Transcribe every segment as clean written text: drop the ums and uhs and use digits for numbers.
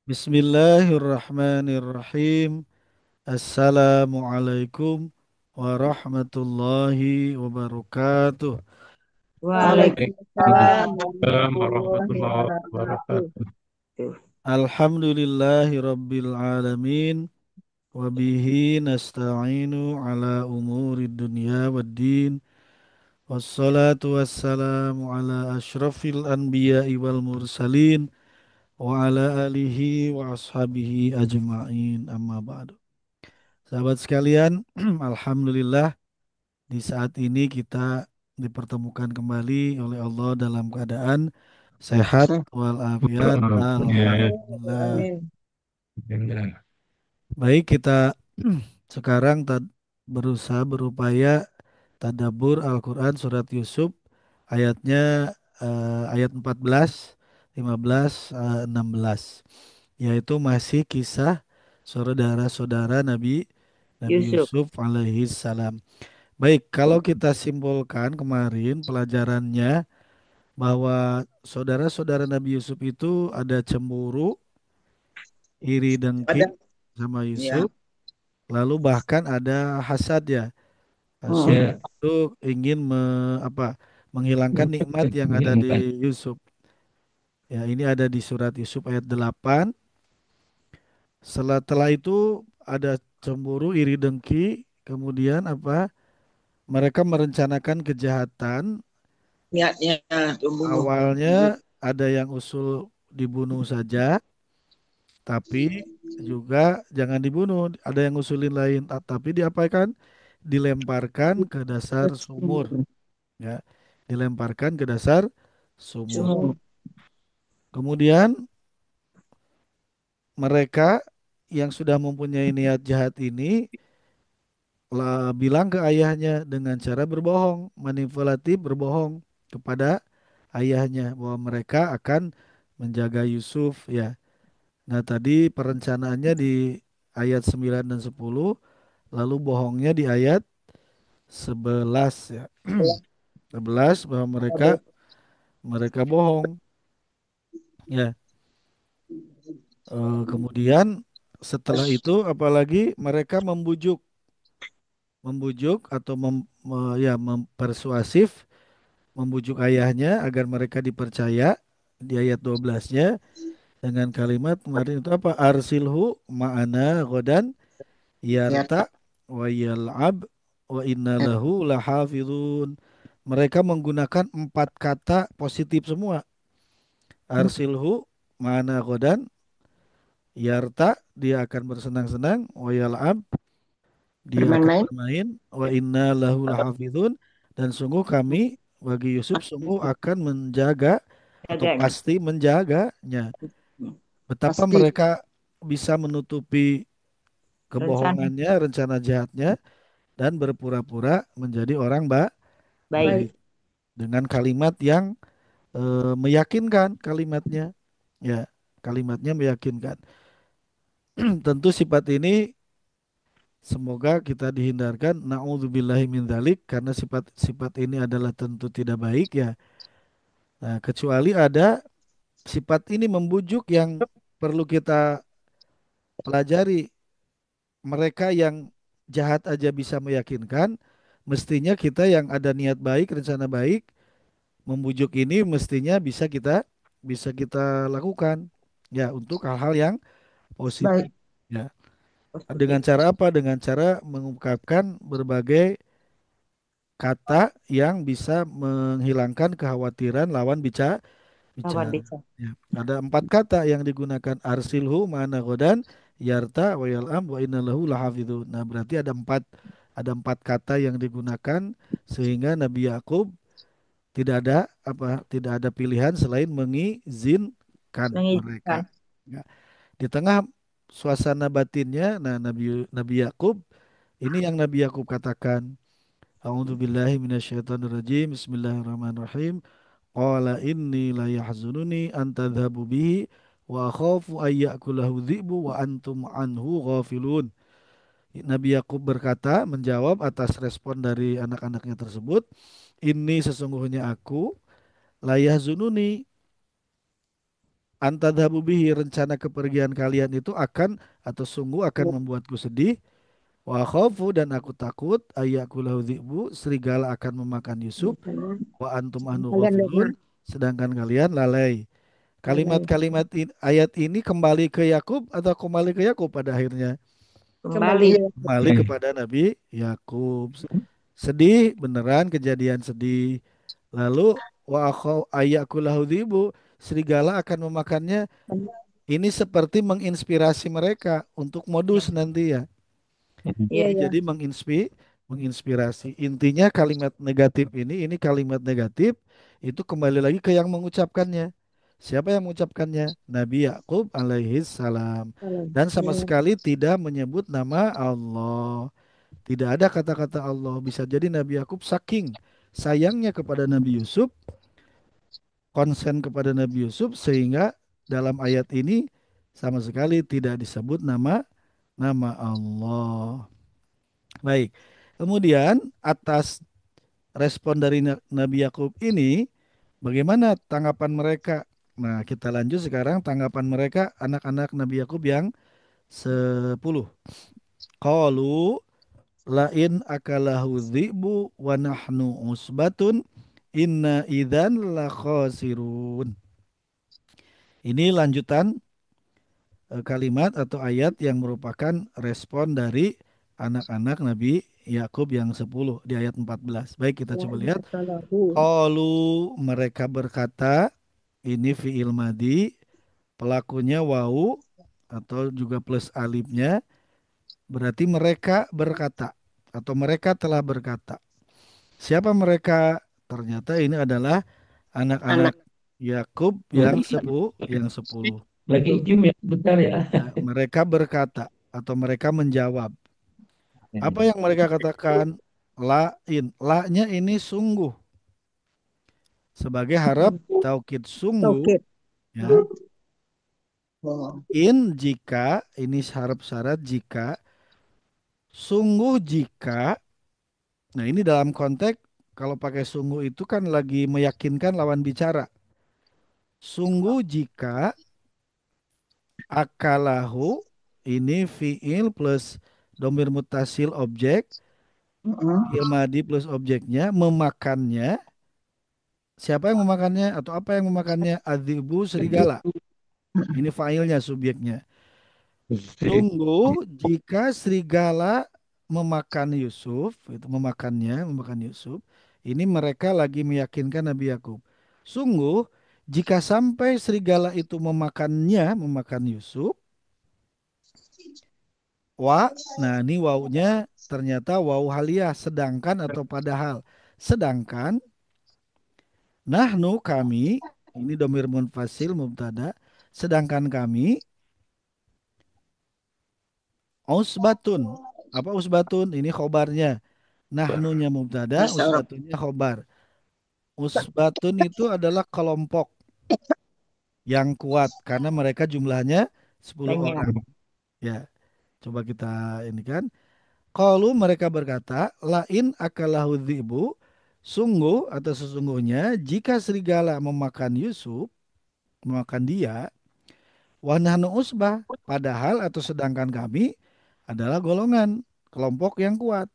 Bismillahirrahmanirrahim. Assalamualaikum warahmatullahi wabarakatuh. Waalaikumsalam Waalaikumsalam warahmatullahi warahmatullahi wabarakatuh. wabarakatuh. Alhamdulillahi rabbil alamin. Wabihi nasta'inu ala umuri dunya waddin. Wassalatu wassalamu ala ashrafil anbiya'i wal mursalin. Wa ala alihi wa ashabihi ajma'in amma ba'du. Sahabat sekalian, Alhamdulillah di saat ini kita dipertemukan kembali oleh Allah dalam keadaan sehat walafiat. Ya, Alhamdulillah. Amin. alhamdulillah. Baik, kita sekarang berusaha berupaya tadabbur Al-Quran surat Yusuf ayatnya ayat 14, 15, 16, yaitu masih kisah saudara-saudara Nabi Nabi Yusuf. Yusuf alaihi salam. Baik, kalau kita simpulkan kemarin pelajarannya bahwa saudara-saudara Nabi Yusuf itu ada cemburu, iri dengki Ada, sama ya. Yusuf, lalu bahkan ada hasad ya. Hasad Hmm. Ya, itu ingin menghilangkan nikmat yang ada di menghilangkan. Yusuf. Ya, ini ada di surat Yusuf ayat 8. Setelah itu ada cemburu, iri dengki, kemudian apa? Mereka merencanakan kejahatan. Niatnya membunuh Yusuf. Awalnya ada yang usul dibunuh saja, tapi juga jangan dibunuh. Ada yang usulin lain, tapi diapakan? Dilemparkan ke dasar sumur, ya. Dilemparkan ke dasar sumur. Sumur. Kemudian mereka yang sudah mempunyai niat jahat ini bilang ke ayahnya dengan cara berbohong, manipulatif berbohong kepada ayahnya bahwa mereka akan menjaga Yusuf ya. Nah, tadi perencanaannya di ayat 9 dan 10, lalu bohongnya di ayat 11 ya. 11 bahwa mereka Ada. mereka bohong ya. Kemudian setelah itu apalagi mereka membujuk atau mempersuasif membujuk ayahnya agar mereka dipercaya di ayat 12-nya dengan kalimat kemarin itu apa? Arsilhu ma'ana godan Ya. yarta wa yal'ab wa inna lahu lahafizun. Mereka menggunakan empat kata positif semua. Arsilhu ma'ana godan yarta, dia akan bersenang-senang, wa yal'ab, dia akan Bermain-main. bermain, wa inna lahu lahafizun, dan sungguh kami bagi Yusuf sungguh akan menjaga atau Jaganya. pasti menjaganya. Betapa Pasti mereka bisa menutupi rencana kebohongannya, rencana jahatnya, dan berpura-pura menjadi orang baik. baik dengan kalimat yang meyakinkan kalimatnya. Ya, kalimatnya meyakinkan. Tentu sifat ini semoga kita dihindarkan. Nauzubillahi min dzalik, karena sifat-sifat ini adalah tentu tidak baik ya. Nah, kecuali ada sifat ini membujuk yang perlu kita pelajari. Mereka yang jahat aja bisa meyakinkan, mestinya kita yang ada niat baik, rencana baik, membujuk ini mestinya bisa kita lakukan ya untuk hal-hal yang positif Baik. ya. Dengan Positif. cara apa? Dengan cara mengungkapkan berbagai kata yang bisa menghilangkan kekhawatiran lawan Lawan bicara. bisa. Ya. Ada empat kata yang digunakan arsilhu mana godan yarta wa yal'am wa inna lahu lahafidhu. Nah, berarti ada empat kata yang digunakan sehingga Nabi Yakub tidak ada pilihan selain mengizinkan Mengizinkan. mereka. Ya. Di tengah suasana batinnya, nah Nabi Yakub ini yang Nabi Yakub katakan, A'udzubillahi minasyaitonirrajim. Bismillahirrahmanirrahim. Qala inni la yahzununi an tadhhabu bihi wa akhafu ay ya'kulahu dhi'bu wa antum anhu ghafilun. Nabi Yakub berkata, menjawab atas respon dari anak-anaknya tersebut, ini sesungguhnya aku la yahzununi, antadhabu bihi, rencana kepergian kalian itu akan atau sungguh akan membuatku sedih. Wa khafu, dan aku takut ayakulahu dzi'bu, serigala akan memakan Yusuf. Makanya Wa antum anhu kalian lemah, ghafilun, sedangkan kalian lalai. lalai. Kalimat-kalimat ayat ini kembali ke Yakub atau kembali ke Yakub pada akhirnya? Kembali. Kembali kepada Nabi Yakub. Sedih beneran, kejadian sedih. Lalu wa ayakulahu dzi'bu, serigala akan memakannya. Ini seperti menginspirasi mereka untuk modus nanti ya. Iya, Ini iya. jadi menginspirasi. Intinya kalimat negatif ini kalimat negatif itu kembali lagi ke yang mengucapkannya. Siapa yang mengucapkannya? Nabi Yakub alaihi salam. Salam. Dan sama Iya. sekali tidak menyebut nama Allah. Tidak ada kata-kata Allah. Bisa jadi Nabi Yakub saking sayangnya kepada Nabi Yusuf, konsen kepada Nabi Yusuf sehingga dalam ayat ini sama sekali tidak disebut nama Allah. Baik. Kemudian atas respon dari Nabi Yakub ini, bagaimana tanggapan mereka? Nah, kita lanjut sekarang tanggapan mereka anak-anak Nabi Yakub yang 10. Qalu lain akalahu dzi'bu wa nahnu usbatun inna idzan la khasirun. Ini lanjutan kalimat atau ayat yang merupakan respon dari anak-anak Nabi Yakub yang 10 di ayat 14. Baik, kita coba lihat. Wa'inakalahu. Qalu, mereka berkata, ini fiil madi, pelakunya wau atau juga plus alifnya, berarti mereka berkata atau mereka telah berkata. Siapa mereka? Ternyata ini adalah anak-anak Anak. Yakub yang Lagi, yang 10. lagi izin ya, bentar ya. Ya, mereka berkata atau mereka menjawab. Apa yang mereka katakan? Lain. La-nya ini sungguh. Sebagai harap taukid sungguh. Tokit. Ya. Oh. In jika, ini harap syarat jika. Sungguh jika. Nah ini dalam konteks kalau pakai sungguh itu kan lagi meyakinkan lawan bicara. Sungguh jika akalahu ini fiil plus domir mutasil objek. Mm-mm. Fiil madi plus objeknya memakannya. Siapa yang memakannya atau apa yang memakannya? Adzibu serigala. Ini failnya subjeknya. Sungguh jika serigala memakan Yusuf, itu memakan Yusuf. Ini mereka lagi meyakinkan Nabi Yakub. Sungguh jika sampai serigala itu memakan Yusuf, nah ini wawunya ternyata wawu haliyah, sedangkan atau padahal. Sedangkan nahnu kami, ini domir munfasil mubtada, sedangkan kami usbatun. Apa usbatun? Ini khobarnya. Nahnunya mubtada, Bahasa Arab. usbatunnya khobar. Usbatun itu adalah kelompok yang kuat karena mereka jumlahnya 10 Banyak. orang. Ya, coba kita ini kan. Kalau mereka berkata, lain akalahu dzibu, sungguh atau sesungguhnya jika serigala memakan Yusuf, memakan dia, wa nahnu usbah, padahal atau sedangkan kami adalah golongan kelompok yang kuat.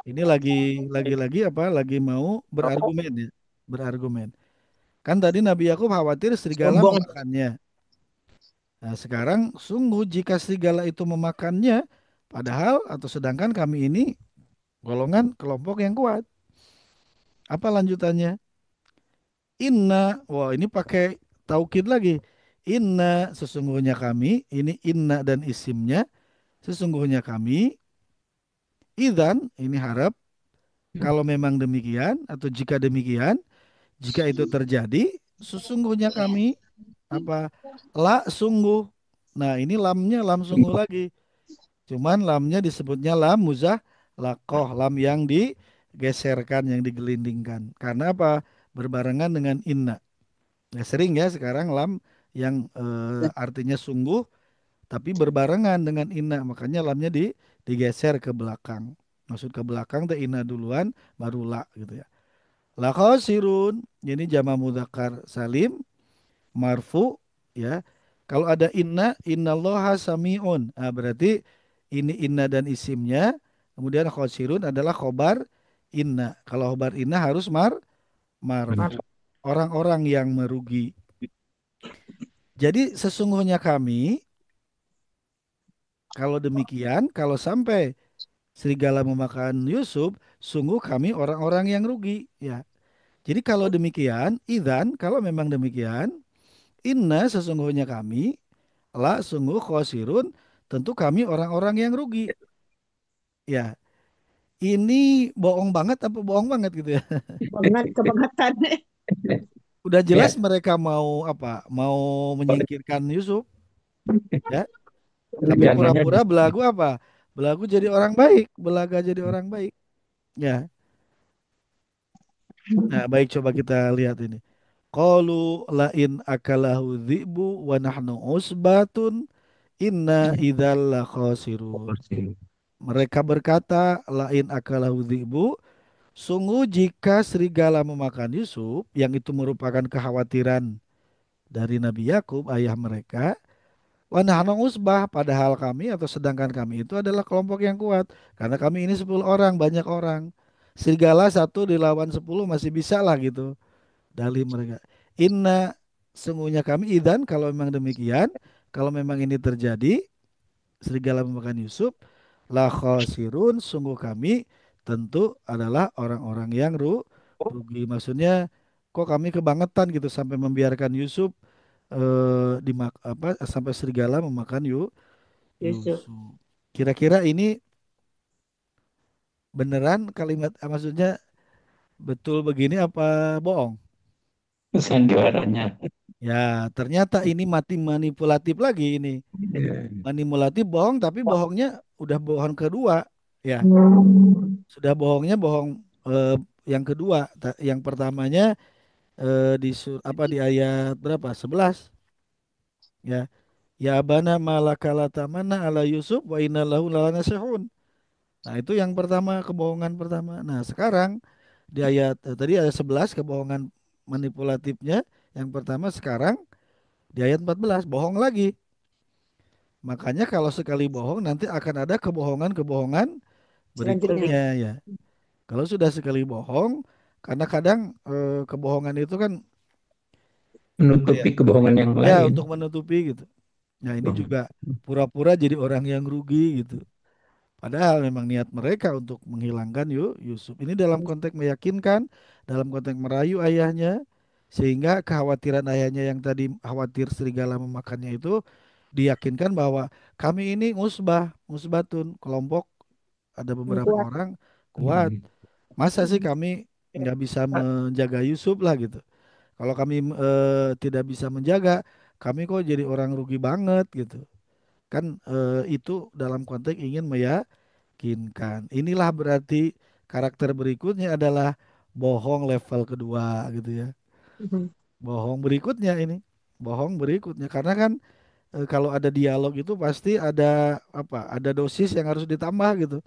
Ini lagi apa? Lagi mau berargumen ya, berargumen. Kan tadi Nabi Yakub khawatir serigala Sombong. memakannya. Nah, sekarang sungguh jika serigala itu memakannya, padahal atau sedangkan kami ini golongan kelompok yang kuat. Apa lanjutannya? Inna, wah ini pakai taukid lagi. Inna, sesungguhnya kami, ini inna dan isimnya, sesungguhnya kami, idan, ini harap, kalau memang demikian, atau jika demikian, jika itu terjadi, sesungguhnya kami, apa, la sungguh. Nah ini lamnya lam sungguh lagi. Cuman lamnya disebutnya lam muzah lakoh, lam yang digeserkan, yang digelindingkan. Karena apa? Berbarengan dengan inna. Ya, sering ya sekarang lam yang artinya sungguh, tapi berbarengan dengan inna. Makanya lamnya digeser ke belakang. Maksud ke belakang teh inna duluan, baru la gitu ya. La khosirun, ini jama mudzakkar salim. marfu, ya. Kalau ada inna, innallaha sami'un. Nah, berarti ini inna dan isimnya, kemudian khosirun adalah khobar inna. Kalau khobar inna harus marfu. Orang-orang yang merugi. Jadi sesungguhnya kami, kalau demikian, kalau sampai serigala memakan Yusuf, sungguh kami orang-orang yang rugi. Ya. Jadi kalau demikian, idan, kalau memang demikian, inna sesungguhnya kami, la sungguh khosirun, tentu kami orang-orang yang rugi. Ya, ini bohong banget apa bohong banget gitu ya. Banget, kebangetan. Udah jelas Ya, mereka mau apa? Mau menyingkirkan Yusuf, ya. Tapi rencananya pura-pura belagu apa? Belagu jadi orang baik, belaga jadi orang baik. Ya. Nah, baik coba kita lihat ini. Qalu lain akalahu dzi'bu wa nahnu usbatun inna idzal la khasirun. Mereka berkata, lain akalahu dzi'bu, sungguh jika serigala memakan Yusuf, yang itu merupakan kekhawatiran dari Nabi Yakub, ayah mereka, wa nahnu usbah, padahal kami atau sedangkan kami itu adalah kelompok yang kuat. Karena kami ini 10 orang, banyak orang. Serigala satu dilawan 10 masih bisa lah gitu. Dalih mereka. Inna, sungguhnya kami idan, kalau memang demikian, kalau memang ini terjadi, serigala memakan Yusuf, la khosirun, sungguh kami tentu adalah orang-orang yang rugi. Maksudnya, kok kami kebangetan gitu sampai membiarkan Yusuf sampai serigala memakan Yusuf. Yusuf. Kira-kira ini beneran kalimat, maksudnya betul begini apa bohong? sandiwaranya. Ya, ternyata ini mati manipulatif lagi ini. Manipulatif bohong, tapi bohongnya udah bohong kedua. Ya, sudah bohongnya bohong eh, yang kedua. Yang pertamanya di ayat berapa? 11. Ya, ya abana malakala tamana ala Yusuf wa inna lahu lalanasihun. Nah, itu yang pertama, kebohongan pertama. Nah, sekarang di ayat tadi ayat 11 kebohongan manipulatifnya yang pertama, sekarang di ayat 14 bohong lagi. Makanya kalau sekali bohong nanti akan ada kebohongan-kebohongan Selanjutnya. berikutnya ya. Kalau sudah sekali bohong, karena kadang kebohongan itu kan apa ya? Menutupi kebohongan yang Ya, lain. untuk menutupi gitu. Nah, ini juga pura-pura jadi orang yang rugi gitu. Padahal memang niat mereka untuk menghilangkan Yusuf. Ini dalam konteks meyakinkan, dalam konteks merayu ayahnya, sehingga kekhawatiran ayahnya yang tadi khawatir serigala memakannya itu diyakinkan bahwa kami ini musbatun, kelompok ada Yang beberapa kuat. orang kuat. Masa sih kami nggak bisa menjaga Yusuf lah gitu. Kalau kami tidak bisa menjaga, kami kok jadi orang rugi banget gitu. Kan itu dalam konteks ingin meyakinkan. Inilah berarti karakter berikutnya adalah bohong level kedua gitu ya. Mhm. Bohong berikutnya ini. Bohong berikutnya karena kan kalau ada dialog itu pasti ada apa? Ada dosis yang harus ditambah gitu.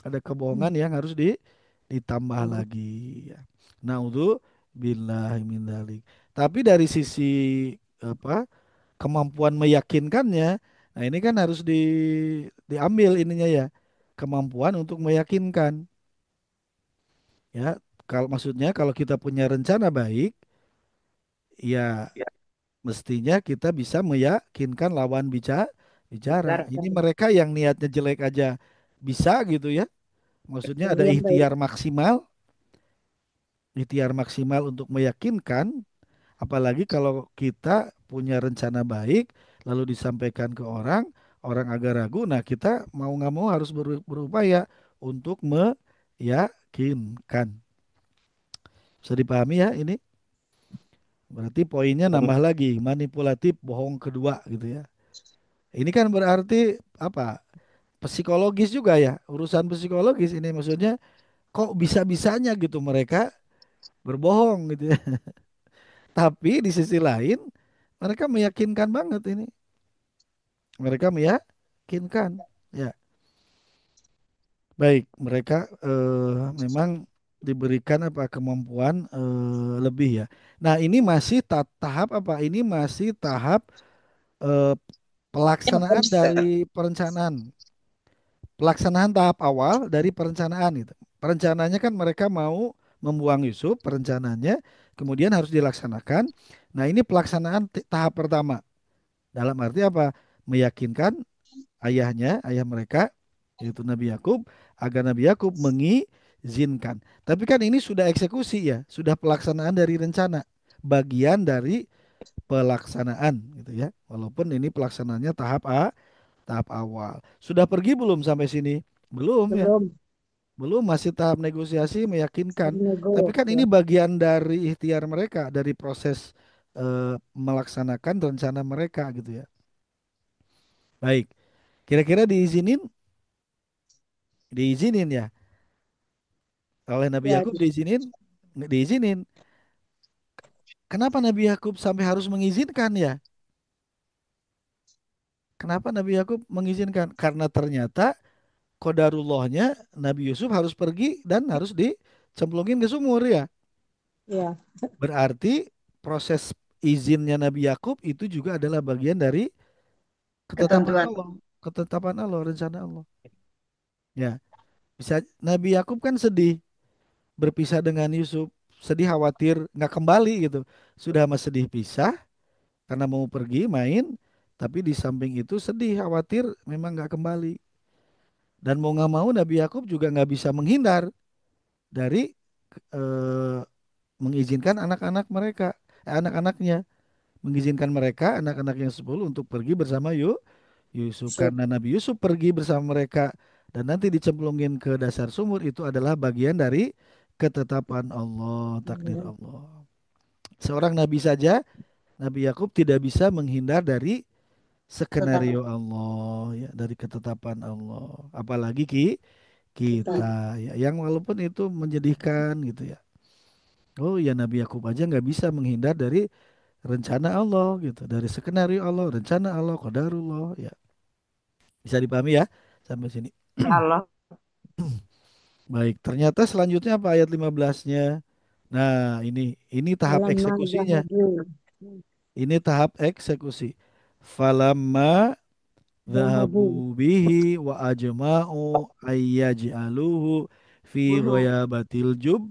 Ada kebohongan yang harus ditambah lagi ya. Naudzubillahi min dzalik. Tapi dari sisi apa? Kemampuan meyakinkannya, nah ini kan harus diambil ininya ya. Kemampuan untuk meyakinkan ya. Kalau maksudnya kalau kita punya rencana baik, ya mestinya kita bisa meyakinkan lawan bicara. Bicara. Ini mereka yang niatnya jelek aja bisa gitu ya. Maksudnya Jadi ada yang baik. ikhtiar maksimal untuk meyakinkan, apalagi kalau kita punya rencana baik, lalu disampaikan ke orang, orang agak ragu, nah kita mau nggak mau harus berupaya untuk meyakinkan. Bisa dipahami ya ini? Berarti poinnya nambah lagi, manipulatif bohong kedua gitu ya. Ini kan berarti apa? Psikologis juga ya, urusan psikologis ini maksudnya kok bisa-bisanya gitu mereka berbohong gitu ya. Tapi di sisi lain mereka meyakinkan banget ini. Mereka meyakinkan. Ya, baik. Mereka memang diberikan apa kemampuan lebih ya. Nah, ini masih tahap apa? Ini masih tahap eh, Yang pelaksanaan proses. dari perencanaan. Pelaksanaan tahap awal dari perencanaan gitu. Perencanaannya kan mereka mau membuang Yusuf, perencanaannya kemudian harus dilaksanakan. Nah, ini pelaksanaan tahap pertama. Dalam arti apa? Meyakinkan ayahnya, ayah mereka, yaitu Nabi Yakub, agar Nabi Yakub mengizinkan. Tapi kan ini sudah eksekusi ya, sudah pelaksanaan dari rencana, bagian dari pelaksanaan gitu ya. Walaupun ini pelaksanaannya tahap awal. Sudah pergi belum sampai sini? Belum ya. Belum Belum, masih tahap negosiasi meyakinkan. Tapi nego kan ini ya. bagian dari ikhtiar mereka, dari proses melaksanakan rencana mereka gitu ya. Baik, kira-kira diizinin ya oleh Nabi Ya, Yakub, diizinin, nggak diizinin. Kenapa Nabi Yakub sampai harus mengizinkan ya? Kenapa Nabi Yakub mengizinkan? Karena ternyata kodarullahnya Nabi Yusuf harus pergi dan harus dicemplungin ke sumur ya. ya, Berarti proses izinnya Nabi Yakub itu juga adalah bagian dari ketetapan ketentuan. Allah, ketetapan Allah, rencana Allah. Ya, bisa Nabi Yakub kan sedih berpisah dengan Yusuf, sedih khawatir nggak kembali gitu. Sudah mas sedih pisah karena mau pergi main, tapi di samping itu sedih khawatir memang nggak kembali. Dan mau nggak mau Nabi Yakub juga nggak bisa menghindar dari eh, mengizinkan anak-anak mereka, anak-anaknya, mengizinkan mereka anak-anak yang 10 untuk pergi bersama Yusuf, Yusuf. karena Nabi Yusuf pergi bersama mereka dan nanti dicemplungin ke dasar sumur itu adalah bagian dari ketetapan Allah, takdir Hmm, Allah. Seorang nabi saja, Nabi Yakub tidak bisa menghindar dari tetap skenario Allah ya, dari ketetapan Allah. Apalagi kita. kita ya, yang walaupun itu menyedihkan gitu ya. Oh ya, Nabi Yakub aja nggak bisa menghindar dari rencana Allah gitu, dari skenario Allah, rencana Allah, qadarullah ya. Bisa dipahami ya sampai sini. Ya Allah, Baik, ternyata selanjutnya apa ayat 15-nya? Nah, ini tahap dalam eksekusinya. zahabu. Ini tahap eksekusi. Falamma Zahabu. dhahabu bihi wa ajma'u ayyaj'aluhu fi Bunuh. ghayabatil jub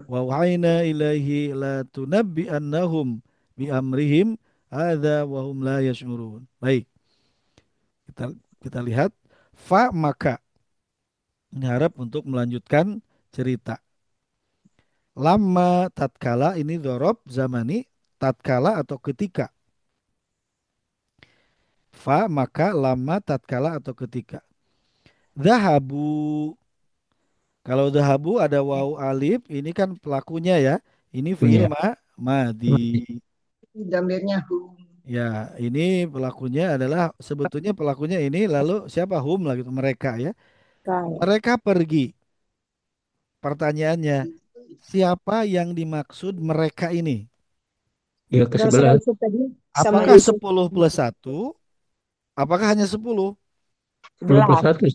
wa wahayna ilaihi la tunabbi'annahum bi amrihim hadza wa hum la yash'urun. Baik, kita kita lihat fa maka ini harap untuk melanjutkan cerita. Lama tatkala ini dzaraf zamani, tatkala atau ketika. Fa maka lama tatkala atau ketika. Zahabu. Kalau zahabu ada waw alif, ini kan pelakunya ya. Ini fiil Iya. madi. Damirnya hum. Ya, ini pelakunya adalah sebetulnya pelakunya ini lalu siapa hum lah gitu mereka ya. Kaya. Mereka pergi. Pertanyaannya, siapa yang dimaksud mereka ini? Ya ke Saudara 11. Yusuf tadi sama Apakah Yusuf. 10 plus satu? Apakah hanya 10? 10 plus 11. 1.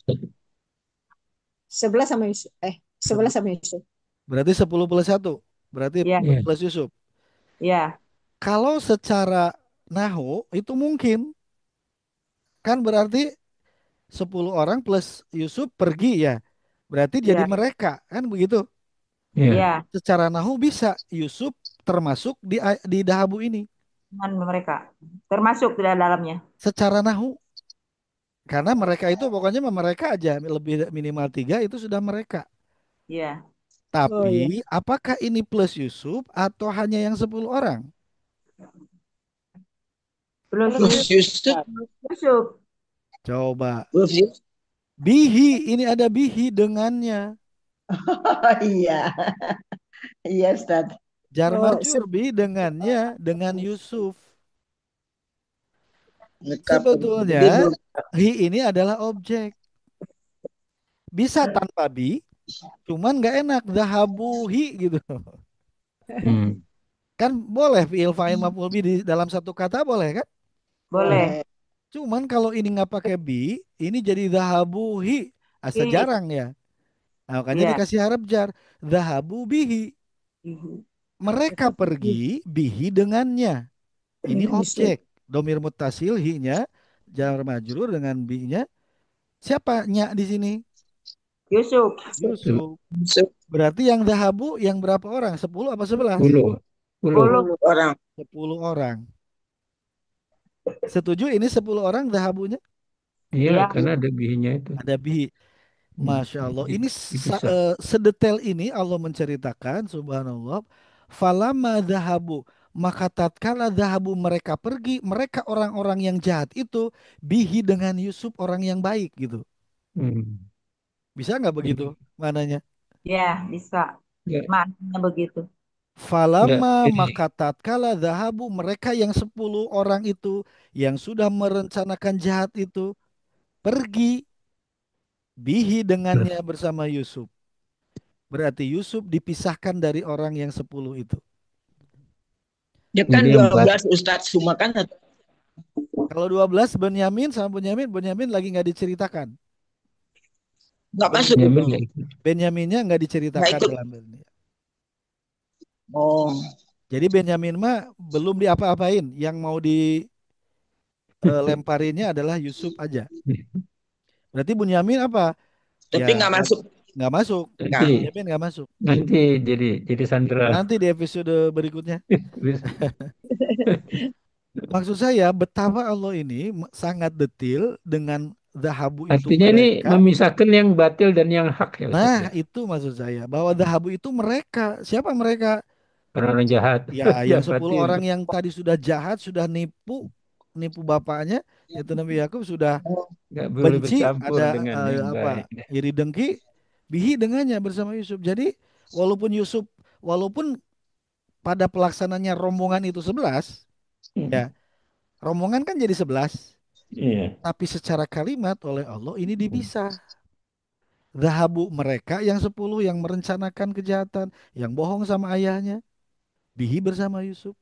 11 sama Yusuf. 11 sama Yusuf. Berarti 10 plus satu. Berarti Ya, Iya. plus Yusuf. ya, Kalau secara nahu itu mungkin. Kan berarti 10 orang plus Yusuf pergi ya. Berarti jadi ya, mereka. Kan begitu. Iya. ya. Secara nahu bisa Yusuf termasuk di dahabu ini. Dengan mereka. Termasuk di dalamnya. Secara nahu. Karena mereka itu pokoknya mereka aja. Lebih minimal 3 itu sudah mereka. Ya. Oh ya. Tapi apakah ini plus Yusuf atau hanya yang 10 orang? Plus Plus Yusuf, Yusuf. Coba. plus Yusuf. Bihi, ini ada bihi dengannya. Oh, iya, iya Ustaz. Jar Oh, majrur bi dengannya dengan Yusuf. Mereka pergi Sebetulnya hi ini adalah objek. Bisa tanpa bi, cuman nggak enak. Zahabu hi gitu. Hmm. Kan boleh fi'il fa'il maf'ul bi di dalam satu kata boleh kan? boleh. boleh. Cuman kalau ini nggak pakai bi, ini jadi zahabu hi. Asa I, jarang ya. Nah, makanya Iya. dikasih harap jar. Zahabu bihi. Mhm. Mereka pergi bihi dengannya. Ini Dengan Yusuf. objek. Domir mutasil hi-nya jar majrur dengan bi-nya. Siapa nya di sini? Yusuf. Yusuf. Yusuf Berarti yang zahabu yang berapa orang? 10 apa 11? 10. 10. 10. 10 orang. 10 orang. Setuju ini 10 orang zahabunya? Iya, Iya. karena ada bihinya itu. Ada bihi. Masya Allah. Ini Dipisah. sedetail ini Allah menceritakan, subhanallah. Falama zahabu. Maka tatkala zahabu mereka pergi, mereka orang-orang yang jahat itu bihi dengan Yusuf orang yang baik gitu. Hmm. Bisa nggak begitu Jadi, mananya? Ya, bisa. ya, Maknanya begitu. ya, Falama ini. maka tatkala zahabu mereka yang 10 orang itu yang sudah merencanakan jahat itu pergi bihi dengannya bersama Yusuf. Berarti Yusuf dipisahkan dari orang yang 10 itu. Dia kan Jadi yang 12 Ustadz Suma kan. Kalau 12 Benyamin sama Benyamin lagi nggak diceritakan. Nggak masuk. Benyamin, Benyamin nggak ikut. Benyaminnya nggak Nggak diceritakan ikut. dalam ini. Oh. Jadi Benyamin mah belum diapa-apain. Yang mau dilemparinnya adalah Yusuf aja. Berarti Benyamin apa? Tapi Ya nggak masuk. nggak masuk. Nggak. Nanti, Benyamin nggak masuk. nanti jadi sandera. Nanti di episode berikutnya. Terus, Maksud saya betapa Allah ini sangat detil dengan zahabu itu artinya ini mereka. memisahkan yang batil dan yang hak ya Ustaz Nah, ya. itu maksud saya. Bahwa zahabu itu mereka. Siapa mereka? Orang-orang jahat Ya, yang dan 10 batil. orang yang tadi sudah jahat, sudah nipu, nipu bapaknya, yaitu Nabi Yakub sudah Oh. Nggak boleh benci, bercampur ada dengan yang apa? baik. Iri dengki, bihi dengannya bersama Yusuf. Jadi, walaupun Yusuf, walaupun pada pelaksananya rombongan itu 11, ya, Hmm. rombongan kan jadi 11, Iya. tapi secara kalimat oleh Allah ini dipisah. Zahabu mereka yang 10 yang merencanakan kejahatan, yang bohong sama ayahnya, bihi bersama Yusuf.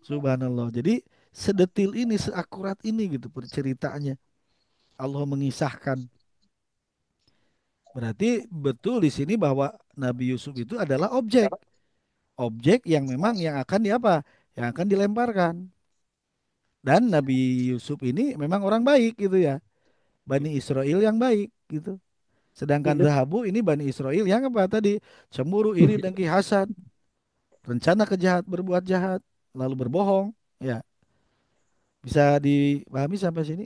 Subhanallah. Jadi sedetil ini, seakurat ini gitu ceritanya. Allah mengisahkan. Berarti betul di sini bahwa Nabi Yusuf itu adalah objek. Objek yang memang yang akan diapa? Yang akan dilemparkan. Dan Nabi Yusuf ini memang orang baik gitu ya. Bani Israel yang baik gitu. Sedangkan Zahabu ini Bani Israel yang apa tadi? Cemburu, iri, dengki, hasad. Rencana kejahat, berbuat jahat. Lalu berbohong. Ya, bisa dipahami sampai sini?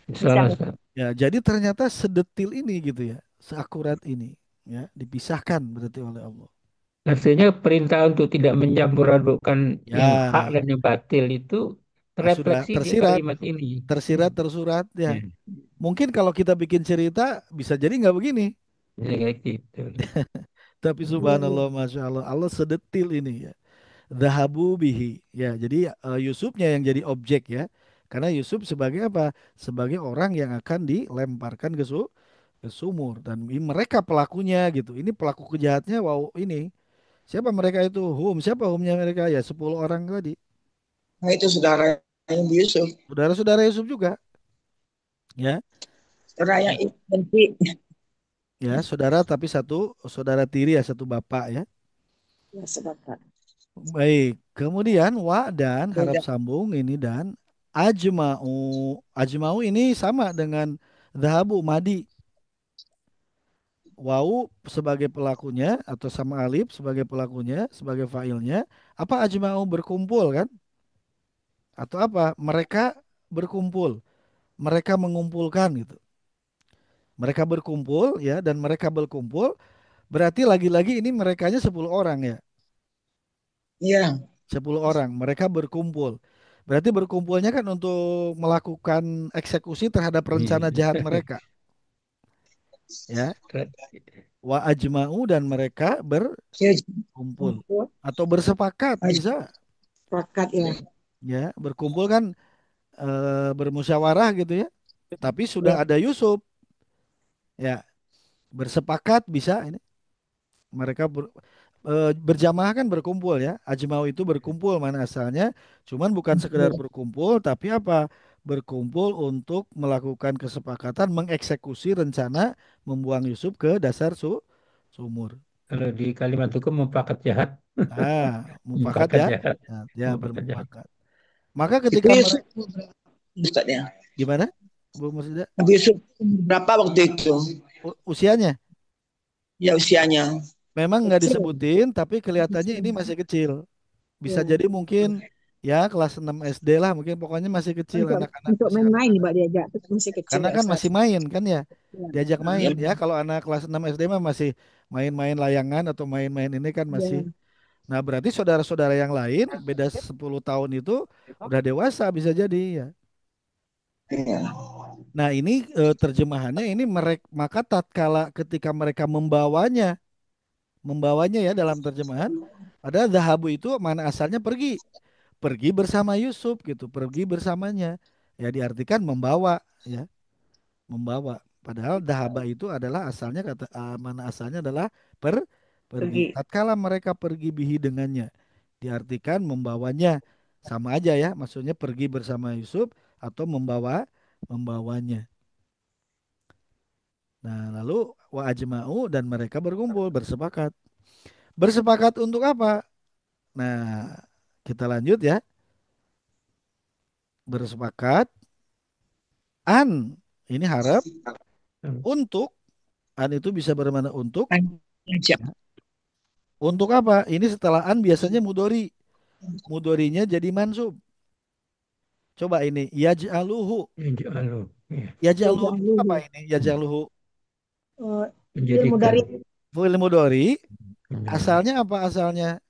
Bisa. Salah Ustaz. Ya, jadi ternyata sedetil ini gitu ya, seakurat ini, ya, dipisahkan berarti oleh Allah. Artinya perintah untuk tidak mencampur adukkan yang hak Ya, dan yang batil itu sudah terefleksi di tersirat, kalimat ini. tersirat, tersurat, ya. Ya, Mungkin kalau kita bikin cerita bisa jadi nggak begini, jadi kayak gitu. tapi subhanallah, masya Allah, Allah sedetil ini ya. Dhahabu bihi, ya. Jadi Yusufnya yang jadi objek ya, karena Yusuf sebagai apa? Sebagai orang yang akan dilemparkan ke sumur dan mereka pelakunya gitu. Ini pelaku kejahatnya, wow ini. Siapa mereka itu? Siapa humnya mereka? Ya 10 orang tadi. Nah itu saudara yang Yusuf. Saudara-saudara Yusuf juga. Ya, Saudara yang benci. ya saudara tapi satu saudara tiri ya satu bapak ya. Ya, saudara. Baik. Kemudian wa dan harap Beda. sambung ini dan ajma'u. Ajma'u ini sama dengan dhahabu madi. Wau sebagai pelakunya atau sama alif sebagai pelakunya, sebagai failnya. Apa ajma'u berkumpul kan? Atau apa? Mereka berkumpul. Mereka mengumpulkan gitu. Mereka berkumpul ya dan mereka berkumpul berarti lagi-lagi ini merekanya 10 orang ya. Iya. 10 orang mereka berkumpul. Berarti berkumpulnya kan untuk melakukan eksekusi terhadap rencana Iya. jahat mereka ya. Wa ajma'u dan mereka Ya, berkumpul atau bersepakat bisa sepakat ya. ya. Berkumpul kan bermusyawarah gitu ya. Tapi sudah Ya. ada Yusuf ya bersepakat bisa ini mereka berjamaah kan berkumpul ya. Ajmau itu berkumpul mana asalnya. Cuman bukan sekedar berkumpul tapi apa? berkumpul untuk melakukan kesepakatan mengeksekusi rencana membuang Yusuf ke dasar sumur. Kalau di kalimat hukum mufakat jahat, Nah, mufakat mufakat ya. jahat, Nah, ya mufakat jahat. bermufakat. Maka Itu ketika Yusuf mereka umur berapa, Ustaz ya? gimana, Bu Mursida? Nabi Yusuf umur berapa waktu itu? Usianya Ya usianya. memang nggak Kecil. disebutin, tapi kelihatannya Kecil. ini masih kecil. Bisa Ya. jadi mungkin ya kelas 6 SD lah, mungkin pokoknya masih kecil, Untuk anak-anak untuk masih main-main anak-anak. Mbak diajak masih kecil Karena ya kan Ustaz. masih main kan ya, Ya. diajak Nah, main ya. ya. Kalau anak kelas 6 SD mah masih main-main layangan atau main-main ini kan masih. Ya. Nah, berarti saudara-saudara yang lain beda 10 tahun itu udah dewasa bisa jadi ya. Ya. Nah, ini terjemahannya ini mereka, maka tatkala ketika mereka membawanya ya dalam terjemahan, ada zahabu itu mana asalnya pergi, pergi bersama Yusuf gitu, pergi bersamanya. Ya diartikan membawa ya, membawa. Padahal dahaba itu adalah asalnya kata mana asalnya adalah pergi. Pergi. Tatkala mereka pergi bihi dengannya, diartikan membawanya, sama aja ya, maksudnya pergi bersama Yusuf atau membawanya. Nah, lalu wa ajma'u dan mereka berkumpul bersepakat. Bersepakat untuk apa? Nah, kita lanjut ya. Bersepakat an ini harap untuk an itu bisa bermakna untuk. Ajak. Untuk apa? Ini setelah an biasanya mudori. Mudorinya jadi mansub. Coba ini yaj'aluhu. Inja'alu, ya, Ya Yaj'aluhu jangan itu apa dulu. ini? Yaj'aluhu Eh, ilmu menjadikan, dari fi'il mudori. menjadikan. Asalnya apa asalnya?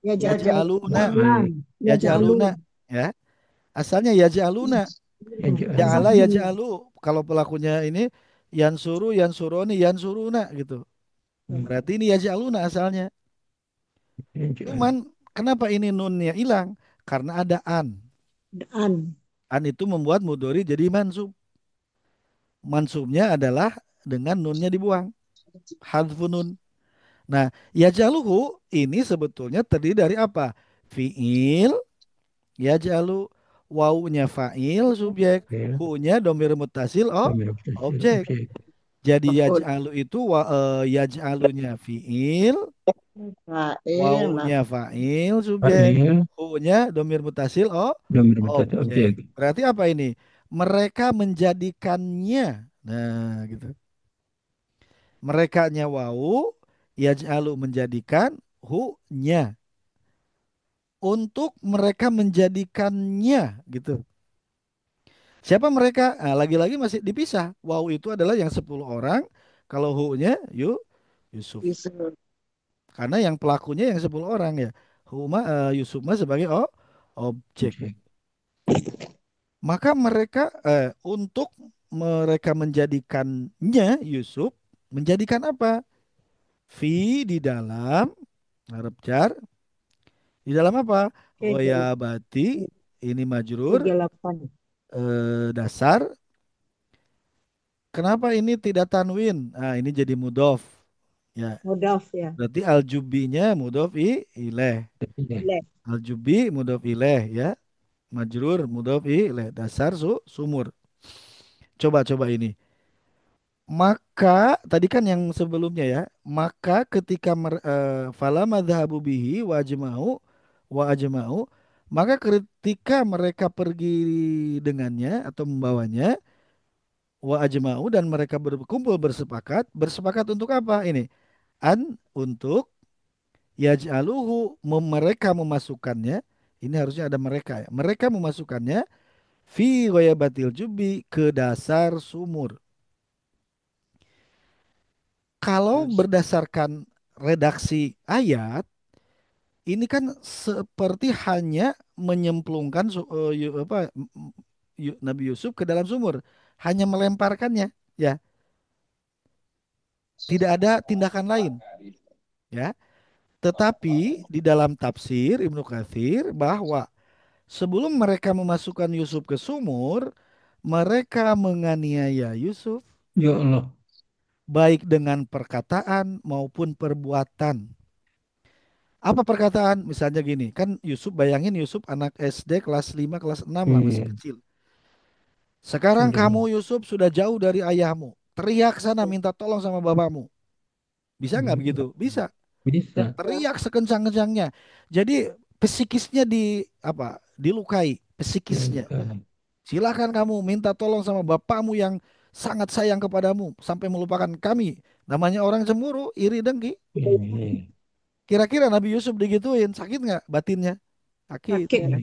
ya jangan Yaj'aluna. jalan. Ya jalu. Yaj'aluna ya. Asalnya yaj'aluna. Inja'alu, Ja'ala Asabni. yaj'alu. Kalau pelakunya ini yansuru, yansuroni, yansuruna gitu. Berarti ini yaj'aluna asalnya. inja'alu, Cuman kenapa ini nunnya hilang? Karena ada an. An. An itu membuat mudori jadi mansub. Mansubnya adalah dengan nunnya dibuang. Hadfun nun. Nah, yajaluhu ini sebetulnya terdiri dari apa? Fi'il, yajalu, wawunya fa'il, subjek, ya, hu-nya domir mutasil, oh, domino possessive objek. objek, Jadi Maf'ul. yaj'alu itu yaj'alunya fi'il, Fa'il. wawunya fa'il, subjek, fa'il, hu-nya domir mutasil, oh, domino possessive objek. objek, Berarti apa ini? Mereka menjadikannya. Nah, gitu. Merekanya wau, yaj'alu menjadikan, hu-nya. Untuk mereka menjadikannya gitu. Siapa mereka? Nah, lagi-lagi masih dipisah. Wau itu adalah yang 10 orang. Kalau hu-nya Yusuf. Yusuf. Karena yang pelakunya yang 10 orang ya. Yusuf mah sebagai objek. objek, Maka mereka untuk mereka menjadikannya Yusuf menjadikan apa? Fi di dalam harap jar di dalam apa? Kegel- Goyabati ini majrur Kegelapan. dasar. Kenapa ini tidak tanwin? Nah, ini jadi mudof. Ya, Mudaf ya. berarti aljubinya mudof ilaih. tidak, Leh. Aljubi mudof ilaih ya. Majrur mudof ilaih. Dasar sumur. Coba-coba ini. Maka tadi kan yang sebelumnya ya. Maka ketika fala madhabu bihi wa ajma'u, maka ketika mereka pergi dengannya atau membawanya wa ajma'u dan mereka berkumpul bersepakat, bersepakat untuk apa ini? An untuk yaj'aluhu mereka memasukkannya, ini harusnya ada mereka ya. Mereka memasukkannya fi ghayabatil jubi ke dasar sumur. Kalau berdasarkan redaksi ayat, ini kan seperti hanya menyemplungkan Nabi Yusuf ke dalam sumur, hanya melemparkannya, ya, tidak ada tindakan lain, ya. Tetapi di dalam tafsir Ibnu Katsir bahwa sebelum mereka memasukkan Yusuf ke sumur, mereka menganiaya Yusuf ya Allah, baik dengan perkataan maupun perbuatan. Apa perkataan? Misalnya gini, kan Yusuf bayangin Yusuf anak SD kelas 5 kelas 6 lah masih iya, kecil. Sekarang Iya. kamu Yusuf sudah jauh dari ayahmu. Teriak sana minta tolong sama bapakmu. Bisa nggak begitu? Bisa. Bisa. Teriak sekencang-kencangnya. Jadi psikisnya di apa? Dilukai psikisnya. Bukan. Silakan kamu minta tolong sama bapakmu yang sangat sayang kepadamu sampai melupakan kami. Namanya orang cemburu, iri dengki. Iya. Kira-kira Nabi Yusuf digituin, sakit nggak batinnya? Sakit. Sakit. Iya.